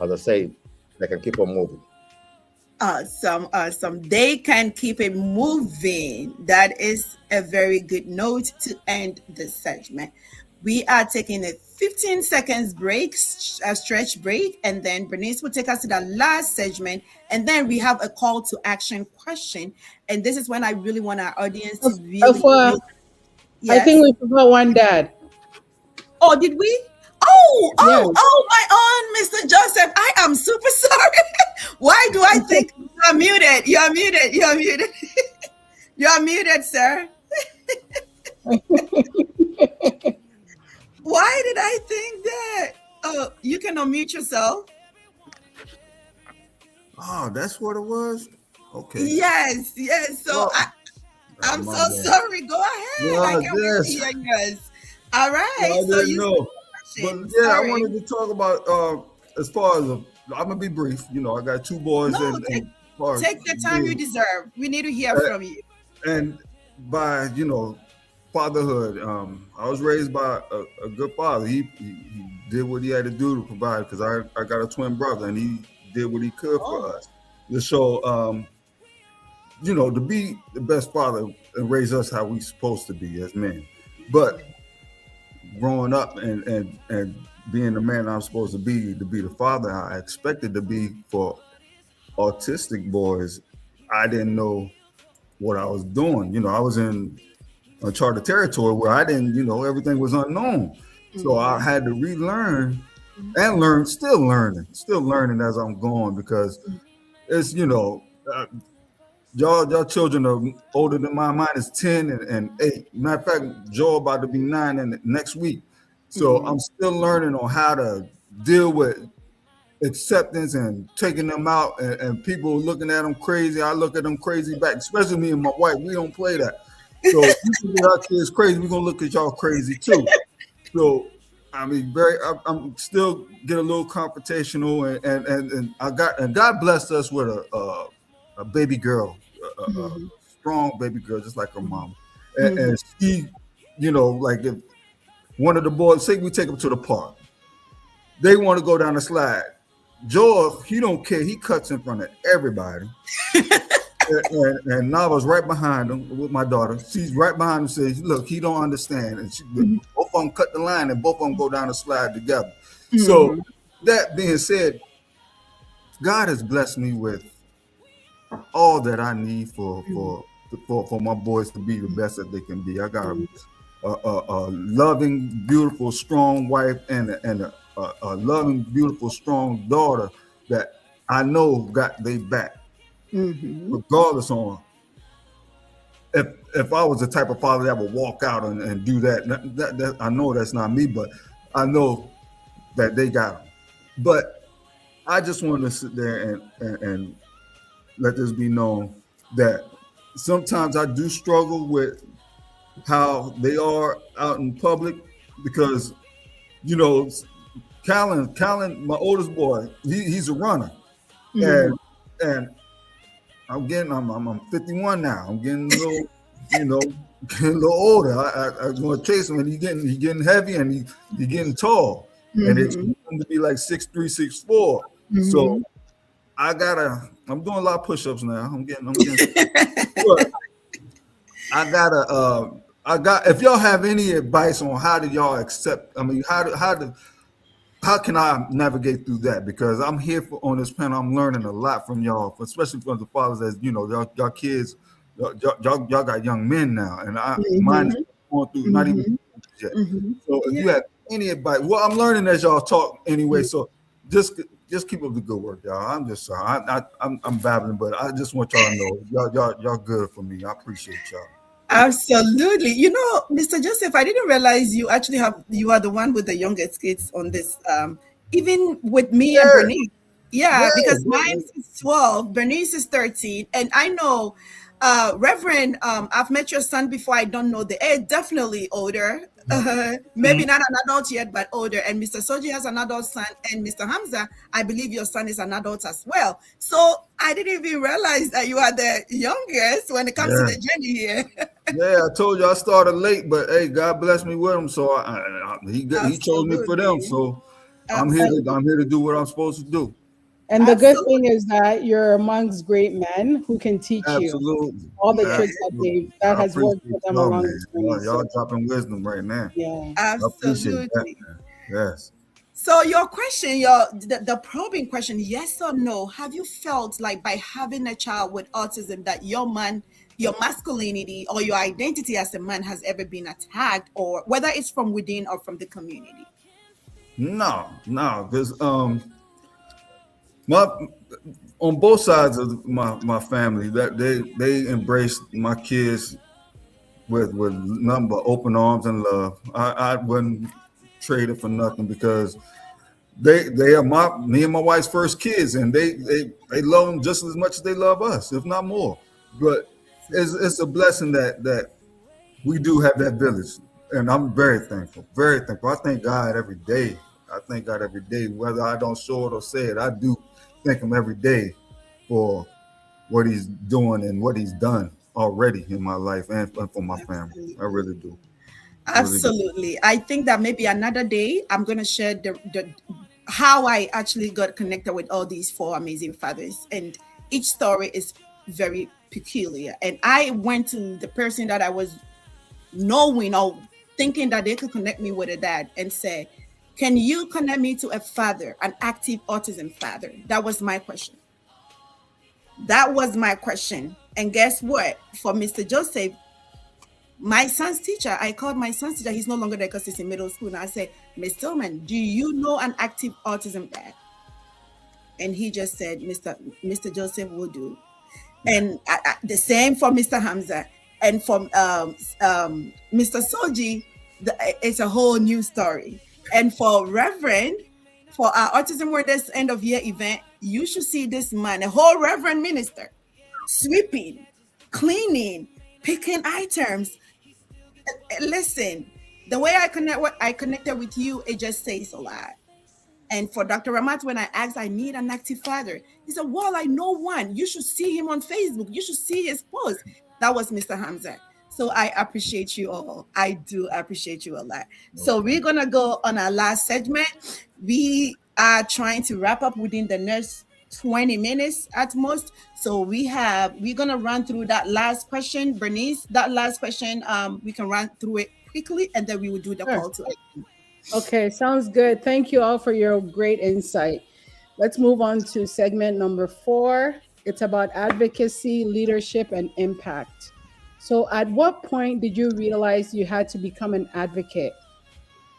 as I say, they can keep on moving.
Some they can keep it moving. That is a very good note to end this segment. We are taking a 15 seconds break, a stretch break, and then Bernice will take us to the last segment, and then we have a call to action question. And this is when I really want our audience to really, really
I think we forgot one dad.
Oh, did we?
Yes.
My own Mr. Joseph. I am super sorry. Why do I think you're muted? You're muted. You're muted. You're muted, sir. Why did I think that? Oh, you can unmute yourself.
Oh, that's what it was? Okay.
Yes. So I'm so sorry. Go ahead. I can't wait to hear yours. All right.
I didn't know. But yeah, I wanted to talk about as far as I'm gonna be brief. You know, I got two boys.
No, take the time you deserve. We need to hear from you.
And by fatherhood, I was raised by a good father. He did what he had to do to provide, because I got a twin brother, and he did what he could for us. So to be the best father and raise us how we supposed to be as men. But growing up and being the man I'm supposed to be the father I expected to be for autistic boys, I didn't know what I was doing. I was in uncharted territory where I didn't, everything was unknown. So I had to relearn and still learning as I'm going, because it's, y'all children are older than mine. Mine is 10 and 8. Matter of fact, Joe about to be 9 in the next week. So I'm still learning on how to deal with acceptance and taking them out, and people looking at them crazy. I look at them crazy back, especially me and my wife. We don't play that. So if you look at our kids crazy, we're gonna look at y'all crazy too. So I mean, I'm still get a little confrontational, and God blessed us with a baby girl, a strong baby girl, just like her mom. And she, like if one of the boys, say we take them to the park, they want to go down the slide. Joel, he don't care. He cuts in front of everybody. and Nava's right behind him with my daughter. She's right behind him, says, look, he don't understand. And both of them cut the line, and both of them go down the slide together. So that being said, God has blessed me with all that I need for my boys to be the best that they can be. I got a loving, beautiful, strong wife, and a loving, beautiful, strong daughter that I know got they back. Regardless on if I was the type of father that would walk out and do that, I know that's not me, but I know that they got them. But I just wanted to sit there and let this be known that sometimes I do struggle with how they are out in public, because Callan, my oldest boy, he's a runner, and I'm 51 now. I'm getting a little, getting a little older. I want to chase him, and he's getting heavy, and he's getting tall, and it's going to be like 6'3", 6'4". So I'm doing a lot of push-ups now. I'm getting. But if y'all have any advice on how do y'all accept? I mean, how can I navigate through that? Because I'm here on this panel. I'm learning a lot from y'all, especially from the fathers. As y'all kids, y'all got young men now, and mine is going through not even yet. So if you have any advice, well, I'm learning as y'all talk anyway. So just just keep up the good work, y'all. I'm just sorry. I'm babbling, but I just want y'all to know y'all good for me. I appreciate y'all.
Absolutely. Mr. Joseph, I didn't realize you are the one with the youngest kids on this. Even with me and
Yeah,
Bernice. Yeah, because mine
yeah.
is 12, Bernice is 13. And I know Reverend, I've met your son before. I don't know the age, definitely older. Maybe not an adult yet, but older. And Mr. Soji has an adult son, and Mr. Hamza, I believe your son is an adult as well. So I didn't even realize that you are the youngest when it comes to
Yeah.
the journey here.
Yeah, I told you I started late, but hey, God bless me with him. So he chose me for them.
Absolutely.
So
Absolutely.
I'm here to do what I'm supposed to do.
And the good thing
Absolutely.
is that you're amongst great men who can teach you
Absolutely,
all the
Yeah.
tricks
absolutely.
that
I
has worked
appreciate
for them
y'all,
along the
man.
journey.
Y'all
So
dropping wisdom right now.
yeah.
I appreciate that,
Absolutely.
man. Yes.
So your question, the probing question, yes or no, have you felt like by having a child with autism that your masculinity or your identity as a man has ever been attacked, or whether it's from within or from the community?
No, because my on both sides of my family that they embraced my kids with nothing but open arms and love. I wouldn't trade it for nothing because they are me and my wife's first kids, and they love them just as much as they love us, if not more. But it's a blessing that we do have that village, and I'm very thankful, very thankful. I thank God every day. I thank God every day, whether I don't show it or say it. I do thank Him every day for what He's doing and what He's done already in my life and for my family. I
Absolutely.
really do. I really do.
Absolutely. I think that maybe another day I'm going to share the how I actually got connected with all these four amazing fathers. And each story is very peculiar. And I went to the person that I was knowing or thinking that they could connect me with a dad and say, can you connect me to a father, an active autism father? That was my question. That was my question. And guess what? For Mr. Joseph, my son's teacher, I called my son's teacher. He's no longer there because he's in middle school. And I said, Miss Tillman, do you know an active autism dad? And he just said, Mr. Joseph will do. And the same for Mr. Hamza. And from Mr. Soji, it's a whole new story. And for Reverend, for our Autism Awareness end of year event, you should see this man, a whole Reverend minister, sweeping, cleaning, picking items. Listen, the way I connected with you, it just says a lot. And for Dr. Ramat, when I asked, I need an active father, he said, well, I know one. You should see him on Facebook. You should see his post. That was Mr. Hamza. So I appreciate you all. I do appreciate you a lot. So we're going to go on our last segment. We are trying to wrap up within the next 20 minutes at most. So we're going to run through that last question. Bernice, that last question, we can run through it quickly and then we will do the
Sure.
call to action.
Okay, sounds good. Thank you all for your great insight. Let's move on to segment number 4. It's about advocacy, leadership, and impact. So, at what point did you realize you had to become an advocate,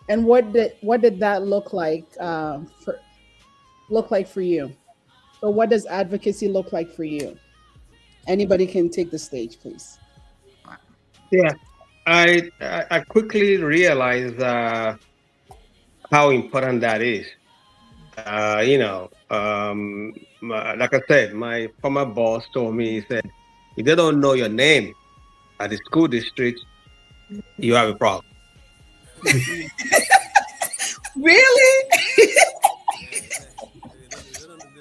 and what did that look like for you? So, what does advocacy look like for you? Anybody can take the stage, please.
Yeah, I quickly realized how important that is. Like I said, my former boss told me, he said, if they don't know your name at the school district, you have a problem.
Really?
They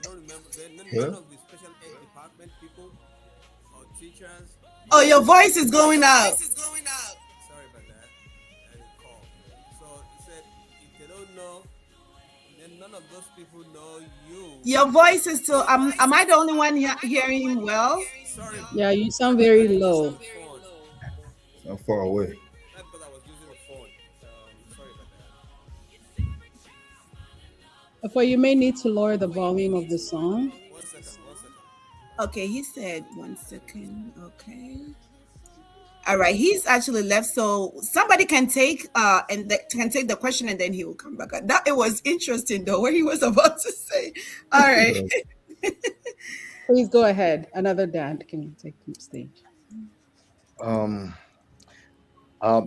don't remember.
Yeah.
None of the special ed department people or teachers.
Oh, your voice is going out.
Sorry about that. I didn't call. So he said, if they don't know, then none of those people know you.
Your voice is still. Am I the only one hearing him well?
Sorry.
Yeah, you sound very low.
Phone.
I'm far away.
That's because I was using a phone. Sorry about that.
Therefore, you may need to lower the volume of the song.
1 second. 1 second.
Okay, he said 1 second. Okay. All right, he's actually left, so somebody can take can take the question, and then he will come back. That it was interesting though what he was about to say. All right.
Please go ahead. Another dad can take the stage.
Um,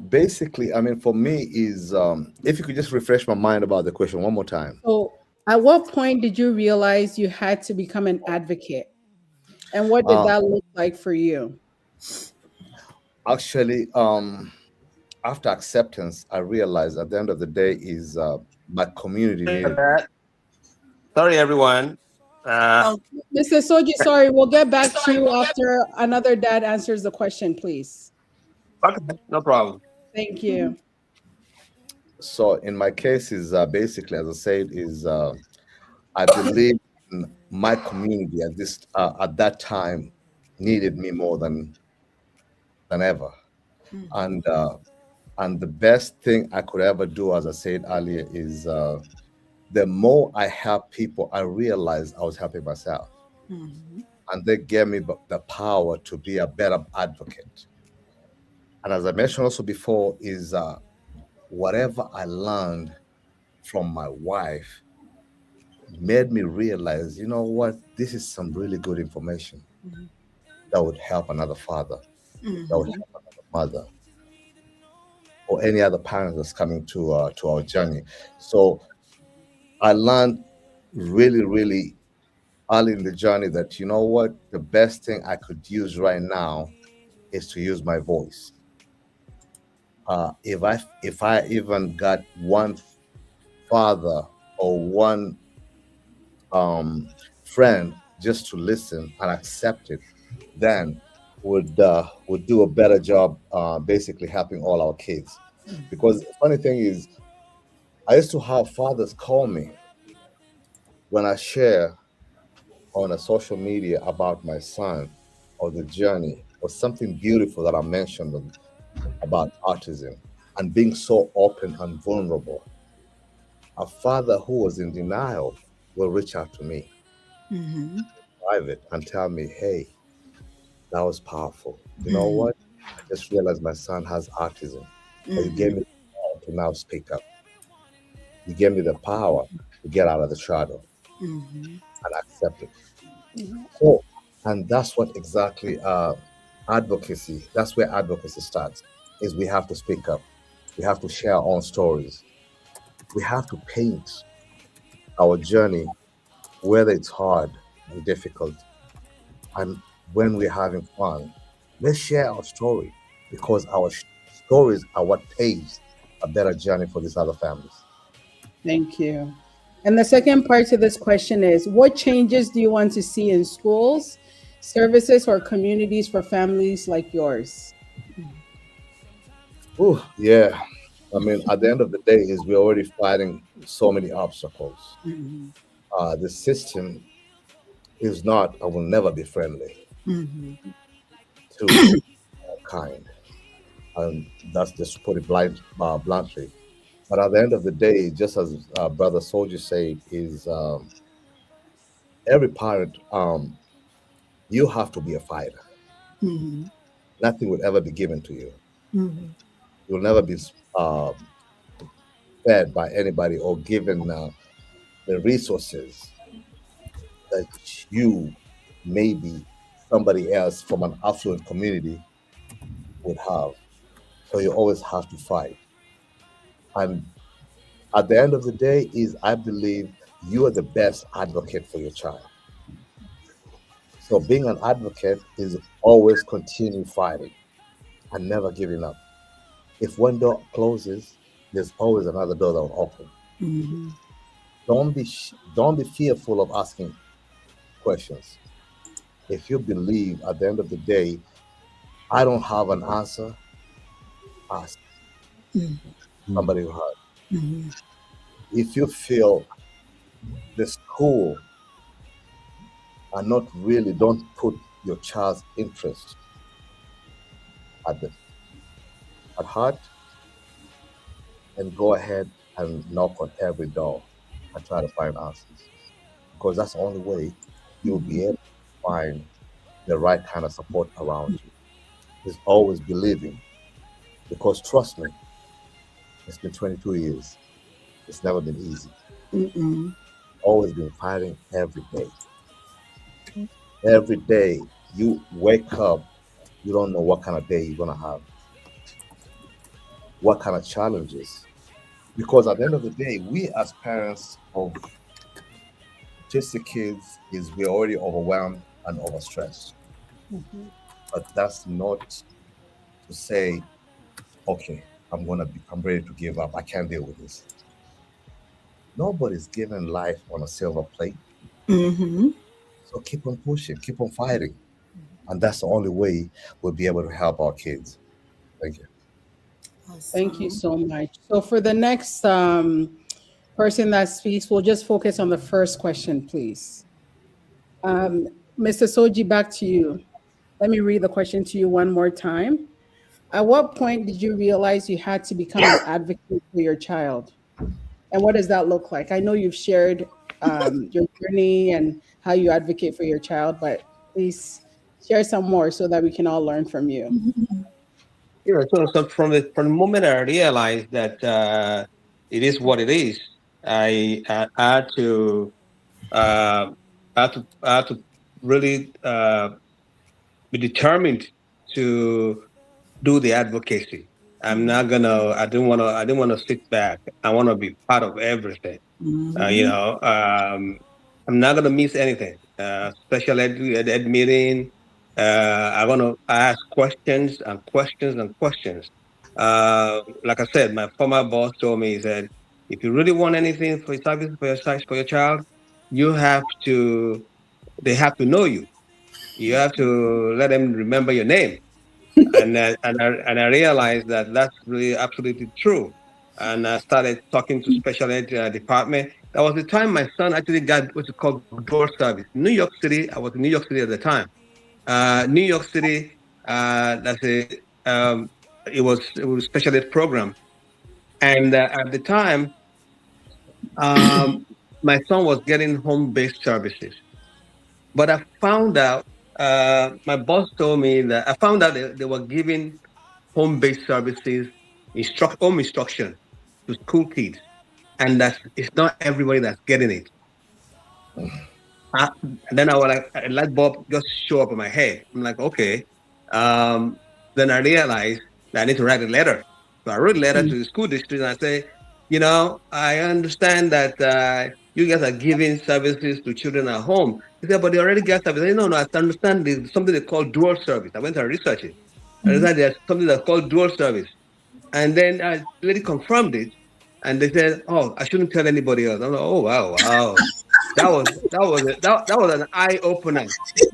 Basically, I mean, for me, is if you could just refresh my mind about the question one more time.
So, at what point did you realize you had to become an advocate? And what did
Uh,
that look like for you?
Actually, after acceptance, I realized at the end of the day is my community needed me.
Sorry, everyone. Uh,
Oh,
Mr. Soji, sorry, we'll get back to you after another dad answers the question, please.
okay, no problem.
Thank you.
So in my case, is basically, as I said, is I believe my community at this at that time needed me more than ever, and the best thing I could ever do, as I said earlier, is the more I help people, I realized I was helping myself, and they gave me the power to be a better advocate. And as I mentioned also before, is whatever I learned from my wife made me realize, you know what, this is some really good information that would help another father, that would help another mother, or any other parent that's coming to our journey. So I learned really, really early in the journey that, you know what, the best thing I could use right now is to use my voice. If I even got one father or one friend just to listen and accept it, then would do a better job, basically helping all our kids. Because the funny thing is, I used to have fathers call me when I share on a social media about my son or the journey or something beautiful that I mentioned about autism and being so open and vulnerable. A father who was in denial will reach out to me private and tell me, hey, that was powerful. You know what? I just realized my son has autism, but you gave me the power to now speak up. You gave me the power to get out of the shadow and accept it. So, and that's what exactly advocacy. That's where advocacy starts. Is we have to speak up. We have to share our own stories. We have to paint our journey, whether it's hard and difficult, and when we're having fun. Let's share our story because our stories are what paves a better journey for these other families.
Thank you. And the second part to this question is, what changes do you want to see in schools, services, or communities for families like yours?
Oh, yeah. I mean, at the end of the day, is we're already fighting so many obstacles. The system is not and will never be friendly to kind, and that's just put it bluntly. But at the end of the day, just as Brother Soldier said, is every parent, you have to be a fighter. Nothing will ever be given to you. You'll never be uh, fed by anybody or given the resources that you, maybe somebody else from an affluent community would have. So you always have to fight. And at the end of the day, is I believe you are the best advocate for your child. So being an advocate is always continue fighting and never giving up. If one door closes, there's always another door that will open. Don't be fearful of asking questions. If you believe at the end of the day, I don't have an answer, ask somebody who has. If you feel the school are not really, don't put your child's interest at the at heart, and go ahead and knock on every door and try to find answers. Because that's the only way you'll be able to find the right kind of support around you. is always believing. Because trust me, it's been 22 years. It's never been easy.
Mm-mm.
Always been fighting every day. Every day you wake up, you don't know what kind of day you're gonna have, what kind of challenges. Because at the end of the day, we as parents of autistic kids is we're already overwhelmed and overstressed.
Mhm.
But that's not to say, okay, I'm ready to give up. I can't deal with this. Nobody's given life on a silver plate.
Mm-hmm.
So keep on pushing, keep on fighting. And that's the only way we'll be able to help our kids. Thank you.
Thank you
Awesome.
so much. So for the next person that speaks, we'll just focus on the first question, please. Mr. Soji, back to you. Let me read the question to you one more time. At what point did you realize you had to become an advocate for your child? And what does that look like? I know you've shared your journey and how you advocate for your child, but please share some more so that we can all learn from you.
So from the moment I realized that it is what it is, I had to uh, I had to really be determined to do the advocacy. I didn't want to sit back. I want to be part of everything. Uh, you
Mm-hmm.
know, um, I'm not gonna miss anything. Special ed meeting. I'm gonna ask questions and questions and questions. Like I said, my former boss told me, he said, if you really want anything for your service for your child, you have to. They have to know you. You have to let them remember your name. And I realized that that's really absolutely true. And I started talking to special ed department. That was the time my son actually got what's called dual service. New York City, I was in New York City at the time. New York City, that's a it was a special ed program, and at the time, um, my son was getting home based services. But I found out, my boss told me that I found out they were giving home-based services, home instruction to school kids, and that's it's not everybody that's getting it. And then I was like, a light bulb just show up in my head. I'm like, okay. Um, then I realized that I need to write a letter. So I wrote a letter to the school district and I say, I understand that you guys are giving services to children at home. He said, but they already get service. I said, no, no, I understand there's something they call dual service. I went and researched it. I decided there's something that's called dual service. And then I lady confirmed it, and they said, "Oh, I shouldn't tell anybody else." I'm like, "Oh wow, wow, that was an eye opener."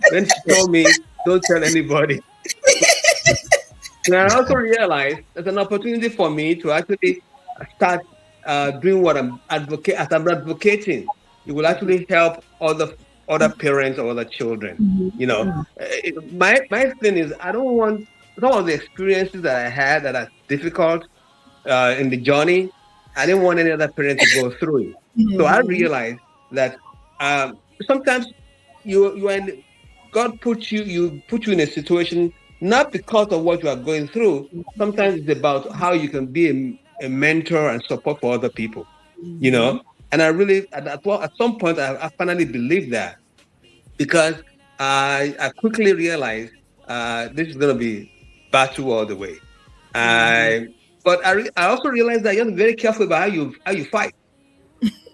When she told me, "Don't tell anybody," and I also realized there's an opportunity for me to actually start doing what I'm advocate as I'm advocating. It will actually help other parents or other children. My thing is I don't want some of the experiences that I had that are difficult in the journey. I didn't want any other parent to go through it. So I
Mm-hmm.
realized that sometimes you and God put you in a situation not because of what you are going through. Sometimes it's about how you can be a mentor and support for other people. You know, and I really at some point I finally believed that because I quickly realized this is going to be battle all the way. I but I also realized that you have to be very careful about how you fight.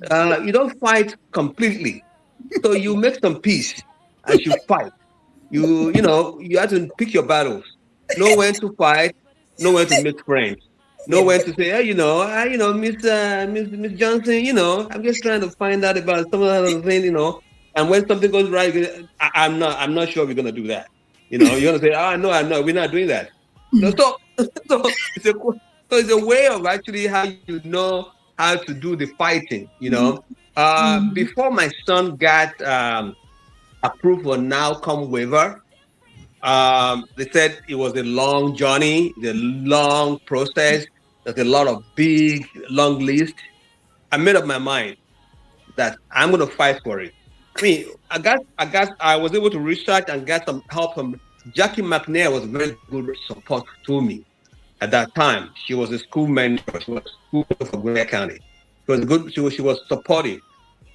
You don't fight completely, so you make some peace as you fight. You have to pick your battles. Know when to fight. Know when to make friends. Know when to say, hey, Miss Johnson. I'm just trying to find out about some of the other thing. And when something goes right, I'm not sure we're gonna do that. You're gonna say, oh no, I know we're not doing that. So so it's a way of actually how you know how to do the fighting. Before my son got approved for now come waiver, they said it was a long journey, the long process. There's a lot of big, long list. I made up my mind that I'm going to fight for it. I mean, I was able to research and get some help from Jackie McNair was a very good support to me at that time. She was a school mentor. She was a school mentor for Gwinnett County. She was good. She was supportive.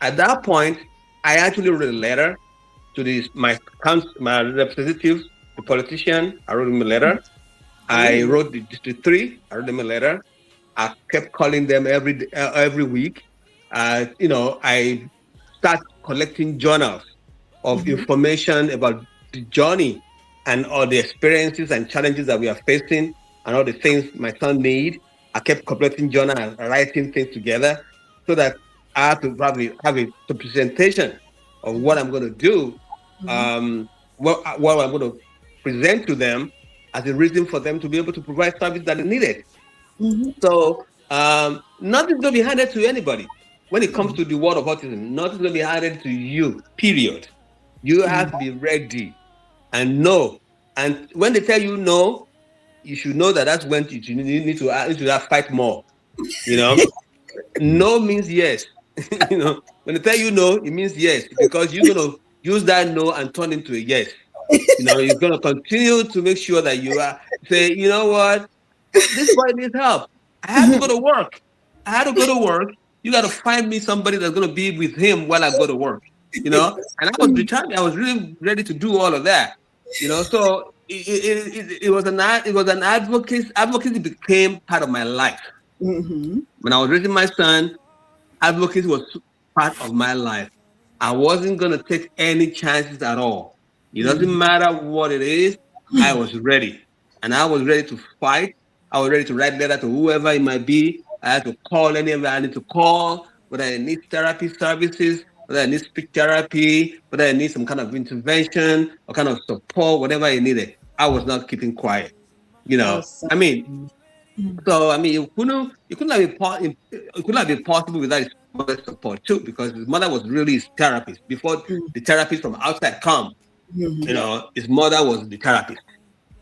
At that point, I actually wrote a letter to my representatives, the politician. I wrote him a letter. I
Ooh.
wrote the District 3. I wrote them a letter. I kept calling them every week. I start collecting journals of
Mhm.
information about the journey and all the experiences and challenges that we are facing and all the things my son need. I kept collecting journal and writing things together so that I have to probably have a presentation of what I'm going to do,
Mhm.
um, what I'm going to present to them as a reason for them to be able to provide service that is needed.
Mhm.
So nothing's going to be handed to anybody when it comes to the world of autism. Nothing's going to be handed to you. Period. You have to be ready and know. And when they tell you no, you should know that that's when you need to fight more. You know, no means yes. When they tell you no, it means yes because you're gonna use that no and turn into a yes. You're gonna continue to make sure that you are say, you know what, this boy needs help. I have to go to work. I had to go to work. You got to find me somebody that's going to be with him while I go to work. And I was determined. I was really ready to do all of that. So it was an advocacy became part of my life.
Mhm.
When I was raising my son, advocacy was part of my life. I wasn't going to take any chances at all. It doesn't matter what it is. I was ready. And I was ready to fight. I was ready to write letter to whoever it might be. I had to call anywhere I need to call, whether I need therapy services, whether I need speech therapy, whether I need some kind of intervention or kind of support, whatever I needed. I was not keeping quiet.
Awesome.
I mean, so I mean, it couldn't have been possible without his mother's support too, because his mother was really his therapist. Before the therapist from outside come,
Mhm.
his mother was the therapist.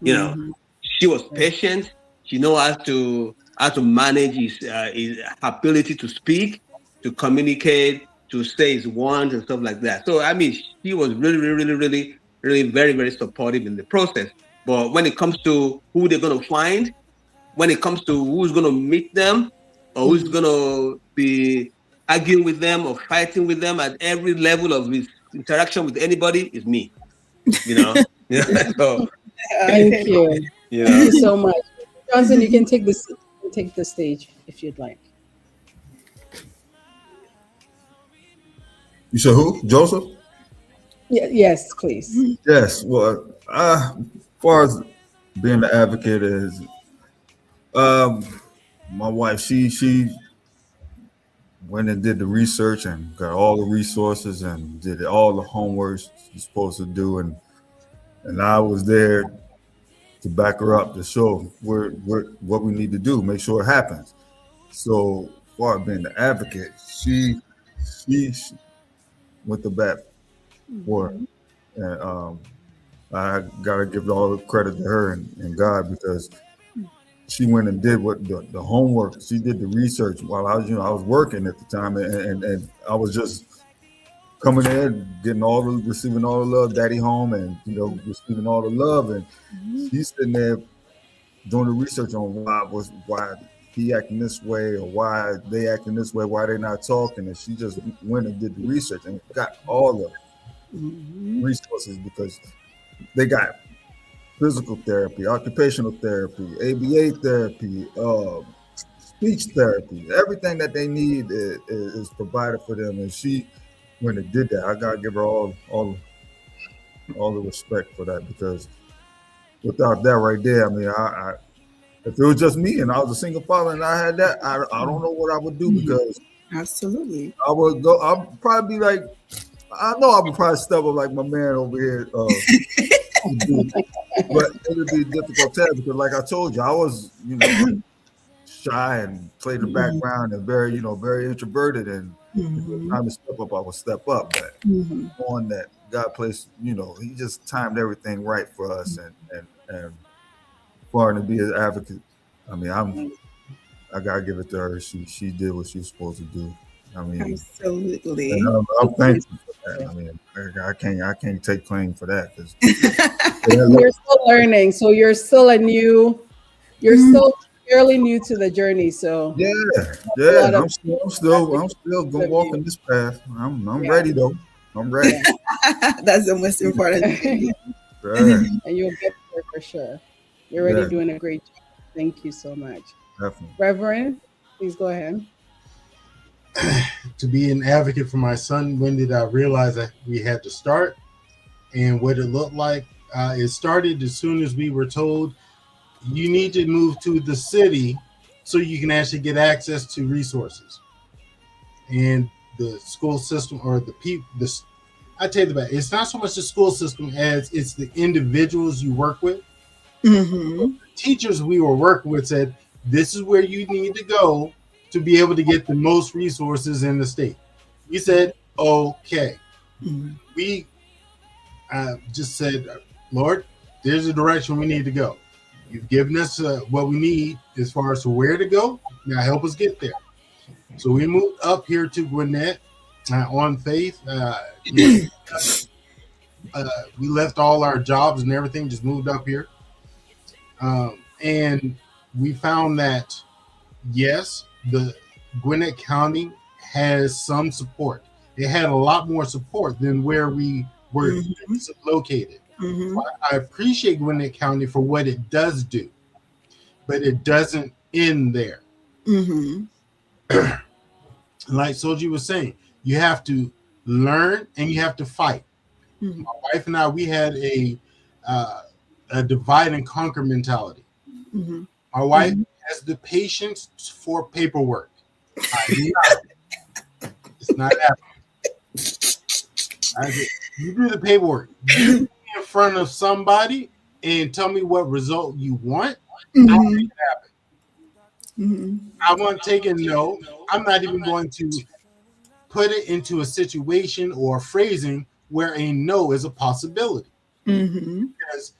You know,
Mhm.
she was patient. She know how to manage his ability to speak, to communicate, to say his wants and stuff like that. So I mean, she was really, really, really, really, really very, very supportive in the process. But when it comes to who they're gonna find, when it comes to who's going to meet them or who's going to be arguing with them or fighting with them at every level of his interaction with anybody is me, you know? So,
Thank you.
you
Thank
know,
you so much. Johnson, you can take the stage if you'd like.
You said who? Joseph?
Yeah, yes, please.
Yes. Well, as far as being the advocate is, um, my wife, she went and did the research and got all the resources and did all the homework she's supposed to do, and I was there to back her up to show what we need to do, make sure it happens. So far being the advocate, she went to bat for it. And I gotta give all the credit to her and God because she went and did what the homework. She did the research while I was working at the time, and I was just coming in, getting receiving all the love, daddy home, and receiving all the love, and she's sitting there doing the research on why he acting this way or why they acting this way, why they're not talking, and she just went and did the research and got all the resources because they got physical therapy, occupational therapy, ABA therapy, speech therapy, everything that they need is provided for them, and she when it did that, I gotta give her all the respect for that because without that right there, I mean, I if it was just me and I was a single father and I had that, I don't know what I would do because
Absolutely.
I would go. I'd probably be like, I know I would probably step up like my man over here. But it would be a difficult task because, like I told you, I was, shy and played the background and very introverted. And if it was
Mhm.
time to step up, I would step up. But
Mhm.
on that, God placed, He just timed everything right for us, and for her to be an advocate. I mean, I gotta give it to her. She did what she was supposed to do. I mean, and
Absolutely.
I'm
It is.
thankful. I mean, I can't take claim for that because
You're still learning, so you're still fairly new to the journey. So
yeah,
a lot
yeah.
of
I'm still gonna
of
walk
you.
in this path. I'm
Yeah,
ready though. I'm ready.
yeah.
That's the most important thing.
Yeah,
And you'll get there for sure. You're already
yeah,
doing a great job. Thank you so much.
definitely.
Reverend, please go ahead.
To be an advocate for my son, when did I realize that we had to start and what it looked like? It started as soon as we were told you need to move to the city so you can actually get access to resources. And the school system or the people, I tell you the it's not so much the school system as it's the individuals you work with.
Mm-hmm.
Teachers we were working with said, this is where you need to go to be able to get the most resources in the state. We said, okay.
Mm-hmm.
We just said, Lord, there's a direction we need to go. You've given us what we need as far as to where to go. Now help us get there. So we moved up here to Gwinnett on faith. We left all our jobs and everything, just moved up here. And we found that, yes, the Gwinnett County has some support. It had a lot more support than where we were located.
Mm-hmm.
So I appreciate Gwinnett County for what it does do, but it doesn't end there.
Mm-hmm.
Like Soji was saying, you have to learn and you have to fight.
Mm-hmm.
My wife and I, we had a divide and conquer mentality.
Mm-hmm.
My wife has the patience for paperwork. I do not. It's not happening. You do the paperwork. You be in front of somebody and tell me what result you want. I'll make it happen.
Mm-hmm.
I want to take a no. I'm not even going to put it into a situation or a phrasing where a no is a possibility.
Mm-hmm.
Because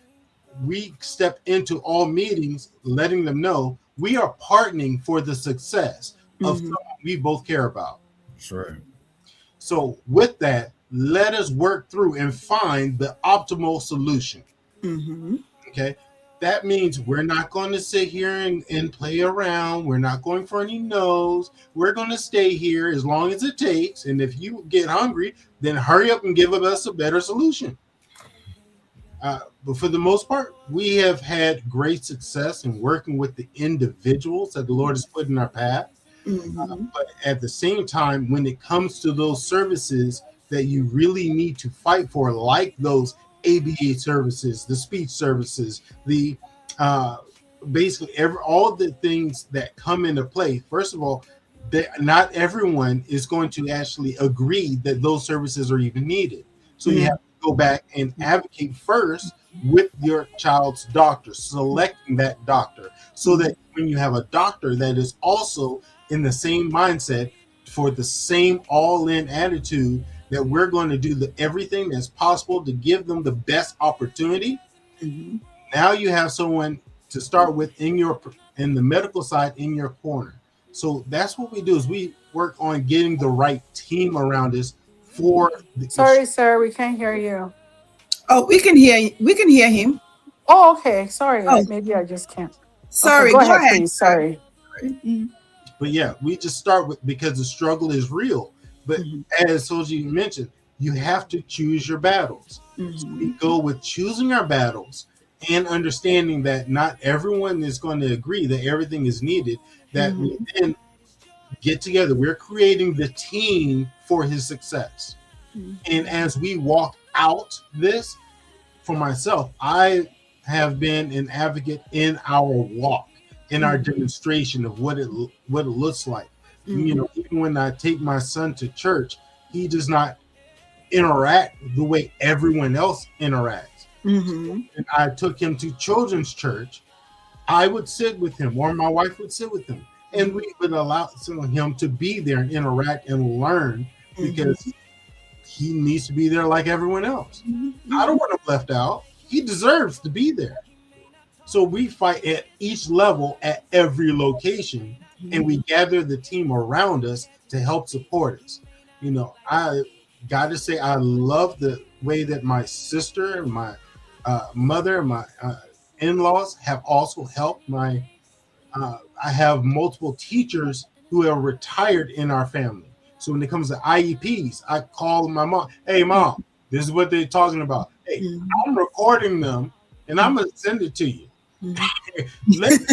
we step into all meetings letting them know we are partnering for the success of something we both care about.
That's right.
So with that, let us work through and find the optimal solution.
Mm-hmm.
Okay. That means we're not going to sit here and play around. We're not going for any no's. We're going to stay here as long as it takes. And if you get hungry, then hurry up and give us a better solution. But for the most part, we have had great success in working with the individuals that the Lord has put in our path. But at the same time, when it comes to those services that you really need to fight for, like those ABA services, the speech services, the basically all of the things that come into play. First of all, not everyone is going to actually agree that those services are even needed. So you have to go back and advocate first with your child's doctor, selecting that doctor, so that when you have a doctor that is also in the same mindset for the same all-in attitude that we're going to do everything that's possible to give them the best opportunity. Now you have someone to start with in the medical side in your corner. So that's what we do is we work on getting the right team around us for the
Sorry, sir, we can't hear you.
Oh, we can hear. We can hear him.
Oh, okay. Sorry.
Oh,
Maybe I just can't. Okay,
sorry.
go
Go
ahead,
ahead,
please.
sir.
Sorry.
But yeah, we just start with because the struggle is real. But as Soji mentioned, you have to choose your battles. So we go with choosing our battles and understanding that not everyone is going to agree that everything is needed. That we then get together. We're creating the team for his success. And as we walk out this, for myself, I have been an advocate in our walk, in our demonstration of what it looks like. You know, even when I take my son to church, he does not interact the way everyone else interacts. And I took him to children's church. I would sit with him, or my wife would sit with him, and we would allow him to be there and interact and learn because he needs to be there like everyone else. I don't want him left out. He deserves to be there. So we fight at each level at every location, and we gather the team around us to help support us. You know, Gotta say, I love the way that my sister, my mother, my in-laws have also helped my. I have multiple teachers who are retired in our family. So when it comes to IEPs, I call my mom. Hey, mom, this is what they're talking about. Hey, I'm recording them, and I'm gonna send it to you. Let me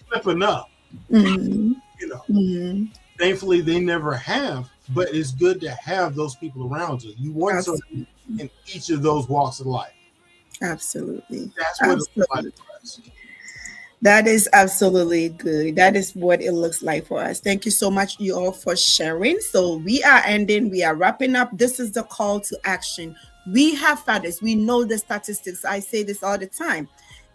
slip enough,
Mhm.
you know.
Mhm.
Thankfully, they never have, but it's good to have those people around you. You want someone
Absolutely.
in each of those walks of life.
Absolutely.
That's what it's like
Absolutely.
for us.
That is absolutely good. That is what it looks like for us. Thank you so much, you all, for sharing. So we are ending, we are wrapping up. This is the call to action. We have fathers. We know the statistics. I say this all the time.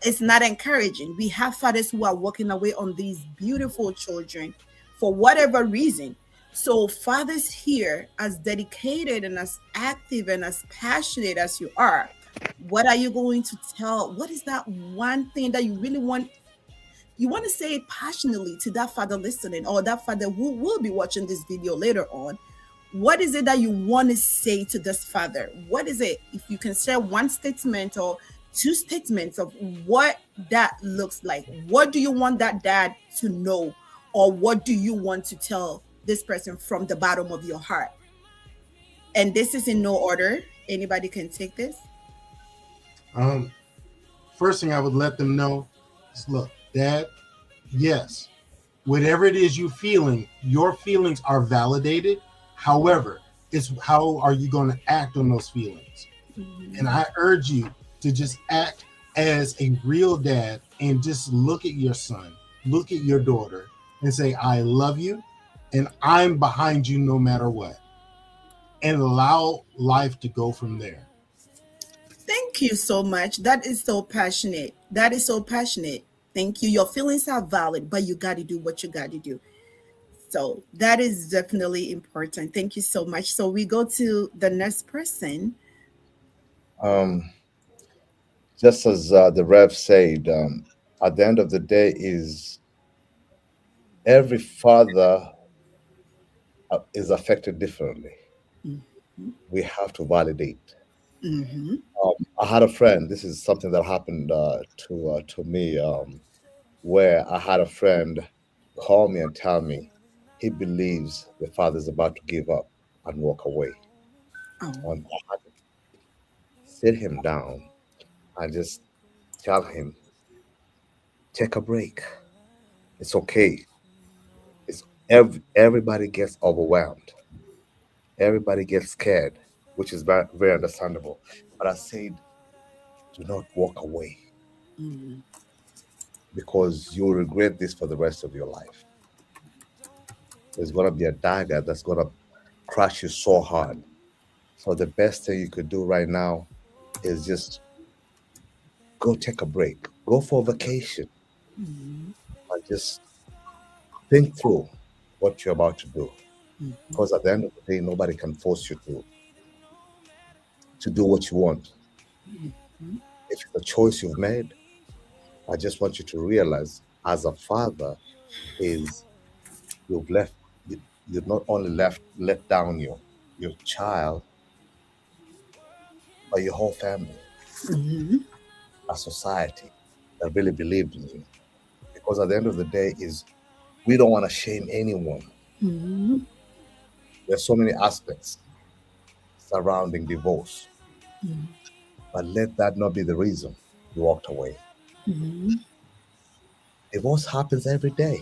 It's not encouraging. We have fathers who are walking away on these beautiful children for whatever reason. So, fathers here, as dedicated and as active and as passionate as you are, what are you going to tell? What is that one thing that you really want, you want to say it passionately to that father listening, or that father who will be watching this video later on? What is it that you want to say to this father? What is it? If you can share one statement or two statements of what that looks like, what do you want that dad to know, or what do you want to tell this person from the bottom of your heart? And this is in no order. Anybody can take this.
Um, First thing I would let them know is, look, Dad, yes, whatever it is you're feeling, your feelings are validated. However, it's how are you going to act on those feelings? And I urge you to just act as a real dad and just look at your son, look at your daughter, and say, I love you and I'm behind you no matter what. And allow life to go from there.
Thank you so much. That is so passionate. That is so passionate. Thank you. Your feelings are valid, but you got to do what you got to do. So that is definitely important. Thank you so much. So we go to the next person.
Um, just as the Rev said, at the end of the day, is every father is affected differently. We have to validate.
Mm-hmm.
I had a friend. This is something that happened to me, where I had a friend call me and tell me he believes the father's about to give up and walk away.
Oh.
And I had to sit him down and just tell him, take a break. It's okay. It's everybody gets overwhelmed. Everybody gets scared, which is very, very understandable. But I said, do not walk away
Mm-hmm.
because you'll regret this for the rest of your life. There's going to be a dagger that's going to crush you so hard. So the best thing you could do right now is just go take a break, go for a vacation, and just think through what you're about to do. Because at the end of the day, nobody can force you to do what you want. If it's a choice you've made, I just want you to realize as a father is you've left you've not only left let down your child, but your whole family,
Mm-hmm.
a society that really believed in you. Because at the end of the day is we don't want to shame anyone.
Mm-hmm.
There's so many aspects surrounding divorce, but let that not be the reason you walked away.
Mm-hmm.
Divorce happens every day,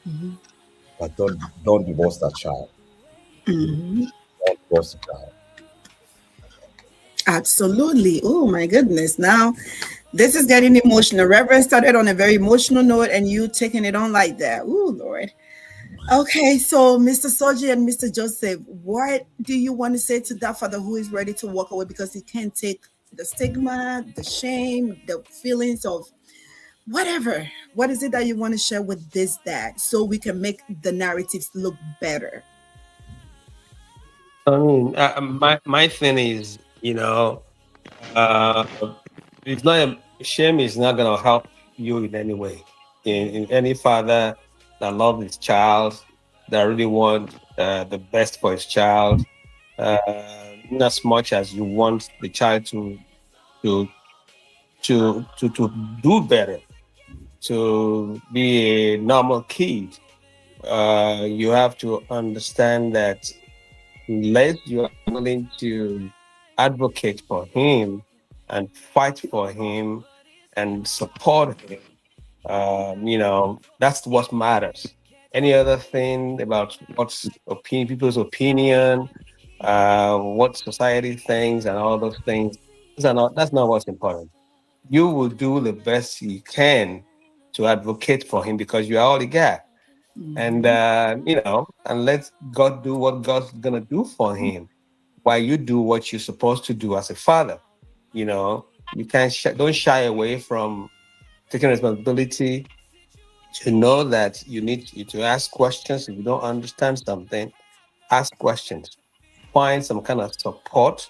Mm-hmm.
but don't divorce that child.
Mm-hmm.
Don't divorce the child.
Absolutely. Oh my goodness. Now this is getting emotional. Reverend started on a very emotional note and you taking it on like that. Oh Lord. Okay, so Mr. Soji and Mr. Joseph, what do you want to say to that father who is ready to walk away because he can't take the stigma, the shame, the feelings of whatever? What is it that you want to share with this dad so we can make the narratives look better?
I mean, my thing is, uh, it's not shame is not gonna help you in any way. In any father that loves his child, that really want the best for his child, not as much as you want the child to to do better, to be a normal kid. You have to understand that unless you are willing to advocate for him and fight for him and support him, that's what matters. Any other thing about what's people's opinion, what society thinks, and all those things, that's not what's important. You will do the best you can to advocate for him because you are all he got. And,
Mhm.
and let God do what God's going to do for him while you do what you're supposed to do as a father. You know, you can't, don't shy away from taking responsibility to know that you need to ask questions. If you don't understand something, ask questions. Find some kind of support,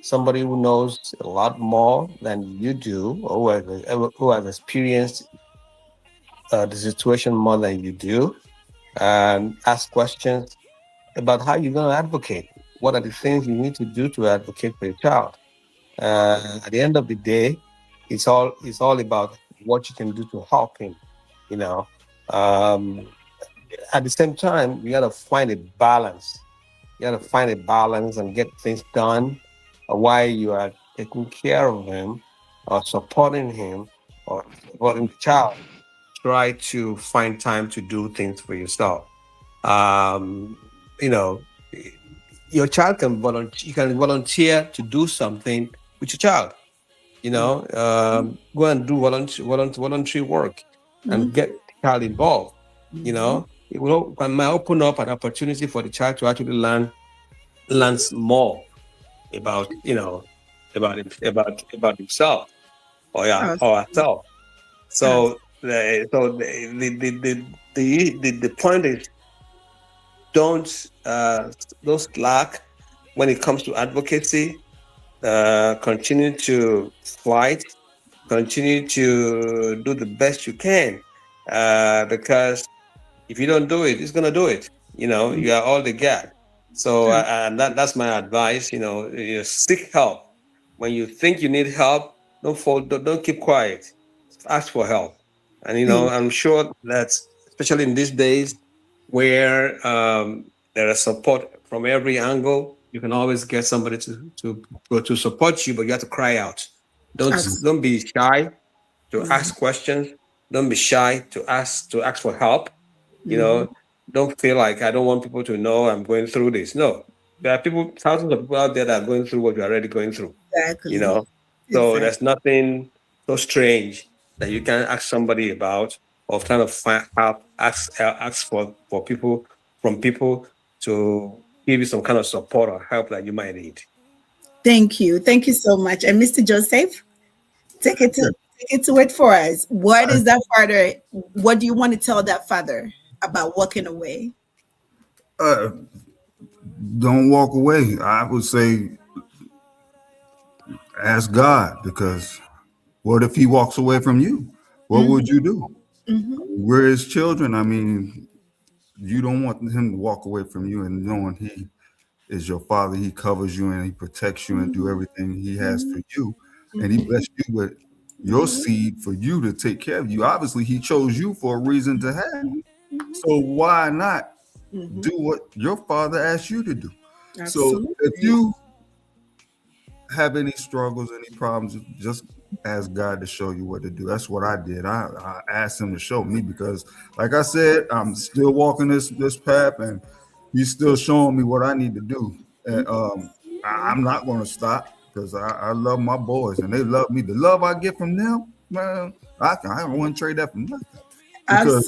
somebody who knows a lot more than you do, or who has experienced the situation more than you do, and ask questions about how you're going to advocate. What are the things you need to do to advocate for your child? At the end of the day, it's all about what you can do to help him. You know, um, at the same time, you got to find a balance. You got to find a balance and get things done while you are taking care of him or supporting him or supporting the child. Try to find time to do things for yourself. Um, you know, your child can volunteer. You can volunteer to do something with your child. Go and do voluntary work and
Mhm.
get the child involved.
Mhm.
It might open up an opportunity for the child to actually learns more about about himself or yeah or
Awesome.
herself. So the point is don't don't slack when it comes to advocacy. Continue to fight, continue to do the best you can, because if you don't do it, it's gonna do it. You are all they got. So, and that's my advice. Seek help when you think you need help. Don't keep quiet. Ask for help. And
Thank
I'm sure that especially in these days where there is support from every angle, you can always get somebody to support you, but you have to cry out. Don't
us.
don't be shy to
Mhm.
ask questions. Don't be shy to ask for help. You
Mhm.
know, don't feel like I don't want people to know I'm going through this. No, there are thousands of people out there that are going through what you're already going through. You
Exactly.
know, so
Exactly.
there's nothing so strange that you can ask somebody about or trying to find help, ask for people from people to give you some kind of support or help that you might need.
Thank you. Thank you so much. And Mr. Joseph, take it to it for us. What is that father? What do you want to tell that father about walking away?
Uh, don't walk away. I would say ask God, because what if he walks away from you? What would
Mm-hmm.
you do?
Mm-hmm.
We're his children. I mean, you don't want him to walk away from you, and knowing he is your father, he covers you and he protects you and do everything he has for you. And he
Mm-hmm.
blessed you with your seed for you to take care of you. Obviously, he chose you for a reason to have. So why not
Mm-hmm.
do what your father asked you to do? So if
Absolutely.
you have any struggles, any problems, just ask God to show you what to do. That's what I did. I asked him to show me, because like I said, I'm still walking this path, and he's still showing me what I need to do. And I'm not going to stop, because I love my boys and they love me. The love I get from them, man, I wouldn't trade that for nothing, because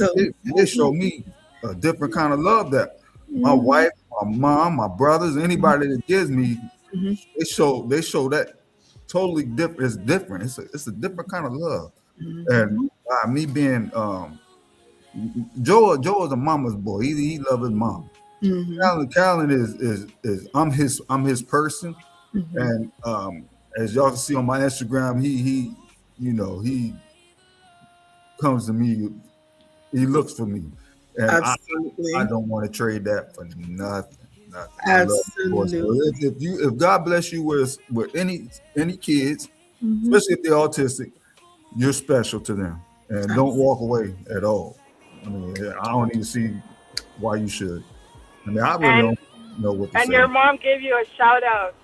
they show
Absolutely.
me a different kind of love that my
Mm-hmm.
wife, my mom, my brothers, anybody that gives me, they show that totally different. It's different. It's a different kind of love. And
Mm-hmm.
me being Joe is a mama's boy. He loves his mom.
Mm-hmm.
Callan is I'm his person.
Mm-hmm.
And as y'all can see on my Instagram, he comes to me, he looks for me, and I
Absolutely.
don't want to trade that for nothing. I love the voice. So
Absolutely.
if God bless you with any kids,
Mhm.
especially if they're autistic, you're special to them, and don't walk away at all. I mean, I don't even see why you should. I mean, I really
And
don't know what to
and
say.
your mom gave you a shout out.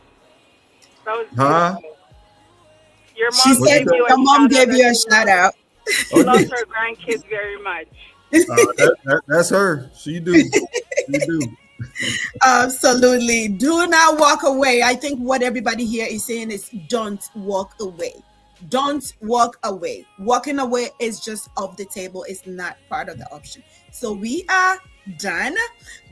That was
Huh?
beautiful. Your
She
mom
What you
said
gave you
say?
a
your mom
shout out
gave
that
you a shout out.
she
Oh yeah,
loves her grandkids very much.
that's her. She do. She do.
Absolutely. Do not walk away. I think what everybody here is saying is don't walk away. Don't walk away. Walking away is just off the table. It's not part of the option. So we are done.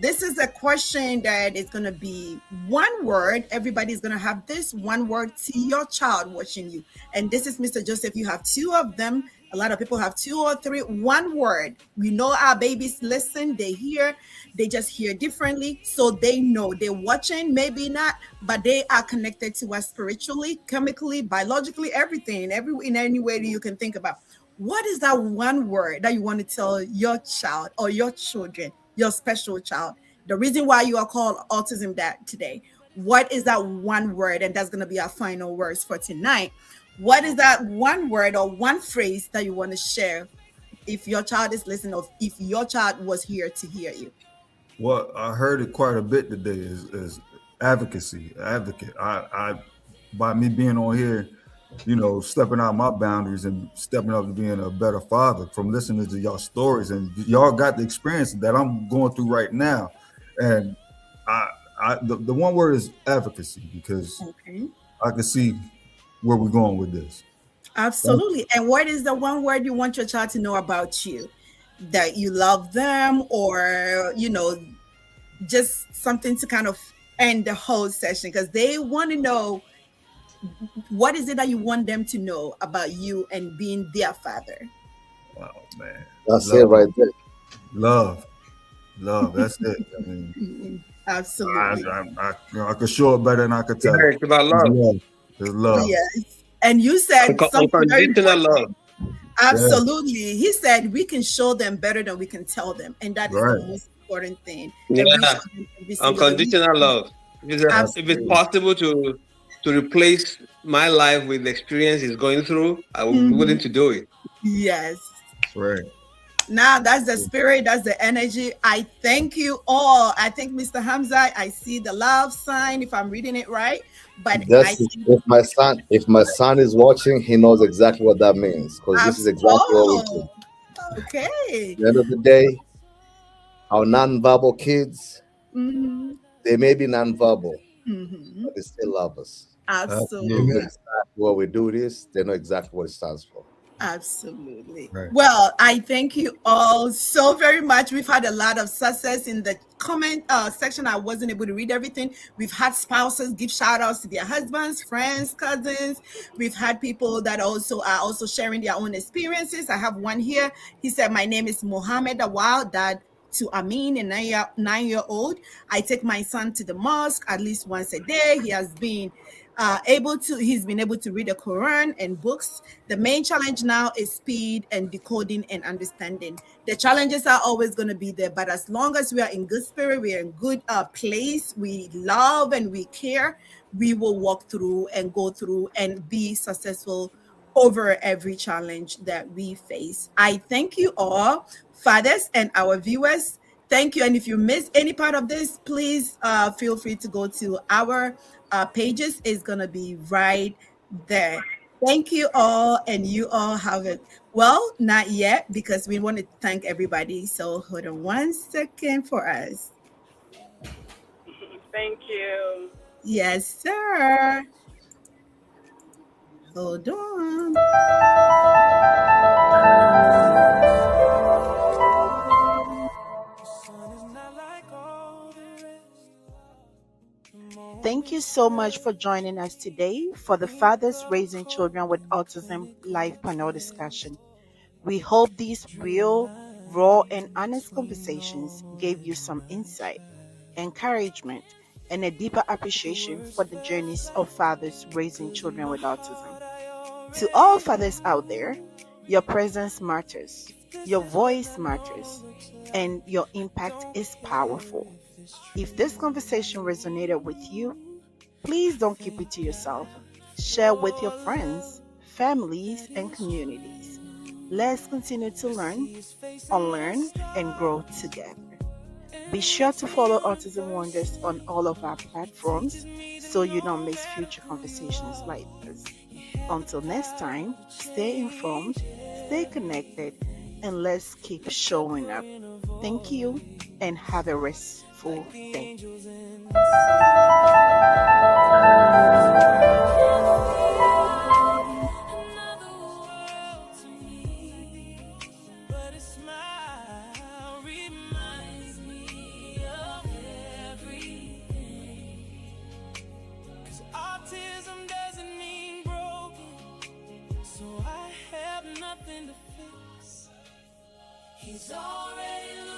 This is a question that is going to be one word. Everybody's going to have this one word to your child watching you. And this is Mr. Joseph. You have two of them. A lot of people have two or three. One word. We know our babies listen, they hear, they just hear differently. So they know they're watching, maybe not, but they are connected to us spiritually, chemically, biologically, everything, in any way that you can think about. What is that one word that you want to tell your child or your children, your special child? The reason why you are called Autism Dad today. What is that one word? And that's going to be our final words for tonight. What is that one word or one phrase that you want to share if your child is listening or if your child was here to hear you?
Well, I heard it quite a bit today. Is advocacy, advocate. I by me being on here, stepping out my boundaries and stepping up to being a better father from listening to y'all stories, and y'all got the experience that I'm going through right now, and the one word is advocacy because
Okay.
I can see where we're going with this.
Absolutely. And what is the one word you want your child to know about you? That you love them, or, just something to kind of end the whole session because they want to know what is it that you want them to know about you and being their father.
Oh man,
That's it
love,
right there.
love, love. That's it. I mean,
Absolutely.
I could show it better than I could
Yeah,
tell it.
it's about
It's
love.
love. It's love.
Yes. And you said something very
Unconditional
important.
love.
Yeah.
Absolutely. He said we can show them better than we can tell them. And that is the
Right.
most important thing. And we
Yeah,
show them every single day.
unconditional love. If it's
Absolutely.
possible to replace my life with the experience he's going through, I would be willing
Mhm.
to do it.
Yes.
That's right.
Now that's the spirit, that's the energy. I thank you all. I think Mr. Hamza, I see the love sign if I'm reading it right. But I
That's
see
if my son is watching, he knows exactly what that means because this is exactly what we
oh,
do.
okay.
At the end of the day, our non-verbal kids,
Hmm.
they may be non-verbal,
Hmm.
but they still love us. They
Absolutely.
know
Absolutely.
Amen.
exactly what we do this. They know exactly what it stands for.
Absolutely.
Right.
Well, I thank you all so very much. We've had a lot of success in the comment section. I wasn't able to read everything. We've had spouses give shout outs to their husbands, friends, cousins. We've had people that also are also sharing their own experiences. I have one here. He said, "My name is Mohammed Awal, dad to Amin, a 9-year-old. I take my son to the mosque at least once a day. He's been able to read the Quran and books. The main challenge now is speed and decoding and understanding. The challenges are always going to be there, but as long as we are in good spirit, we are in good place, we love and we care, we will walk through and go through and be successful over every challenge that we face. I thank you all, fathers and our viewers. Thank you. And if you missed any part of this, please feel free to go to our pages. It's going to be right there. Thank you all, and you all have it. Well, not yet, because we want to thank everybody. So hold on one second for us.
Thank you.
Yes, sir. Hold on. Thank you so much for joining us today for the Fathers Raising Children with Autism live panel discussion. We hope these real, raw, and honest conversations gave you some insight, encouragement, and a deeper appreciation for the journeys of fathers raising children with autism. To all fathers out there, your presence matters, your voice matters, and your impact is powerful. If this conversation resonated with you, please don't keep it to yourself. Share with your friends, families, and communities. Let's continue to learn, unlearn, and grow together. Be sure to follow Autism Wonders on all of our platforms so you don't miss future conversations like this. Until next time, stay informed, stay connected, and let's keep showing up. Thank you and have a restful day.
Autism doesn't mean broken, so I have nothing to fix. He's already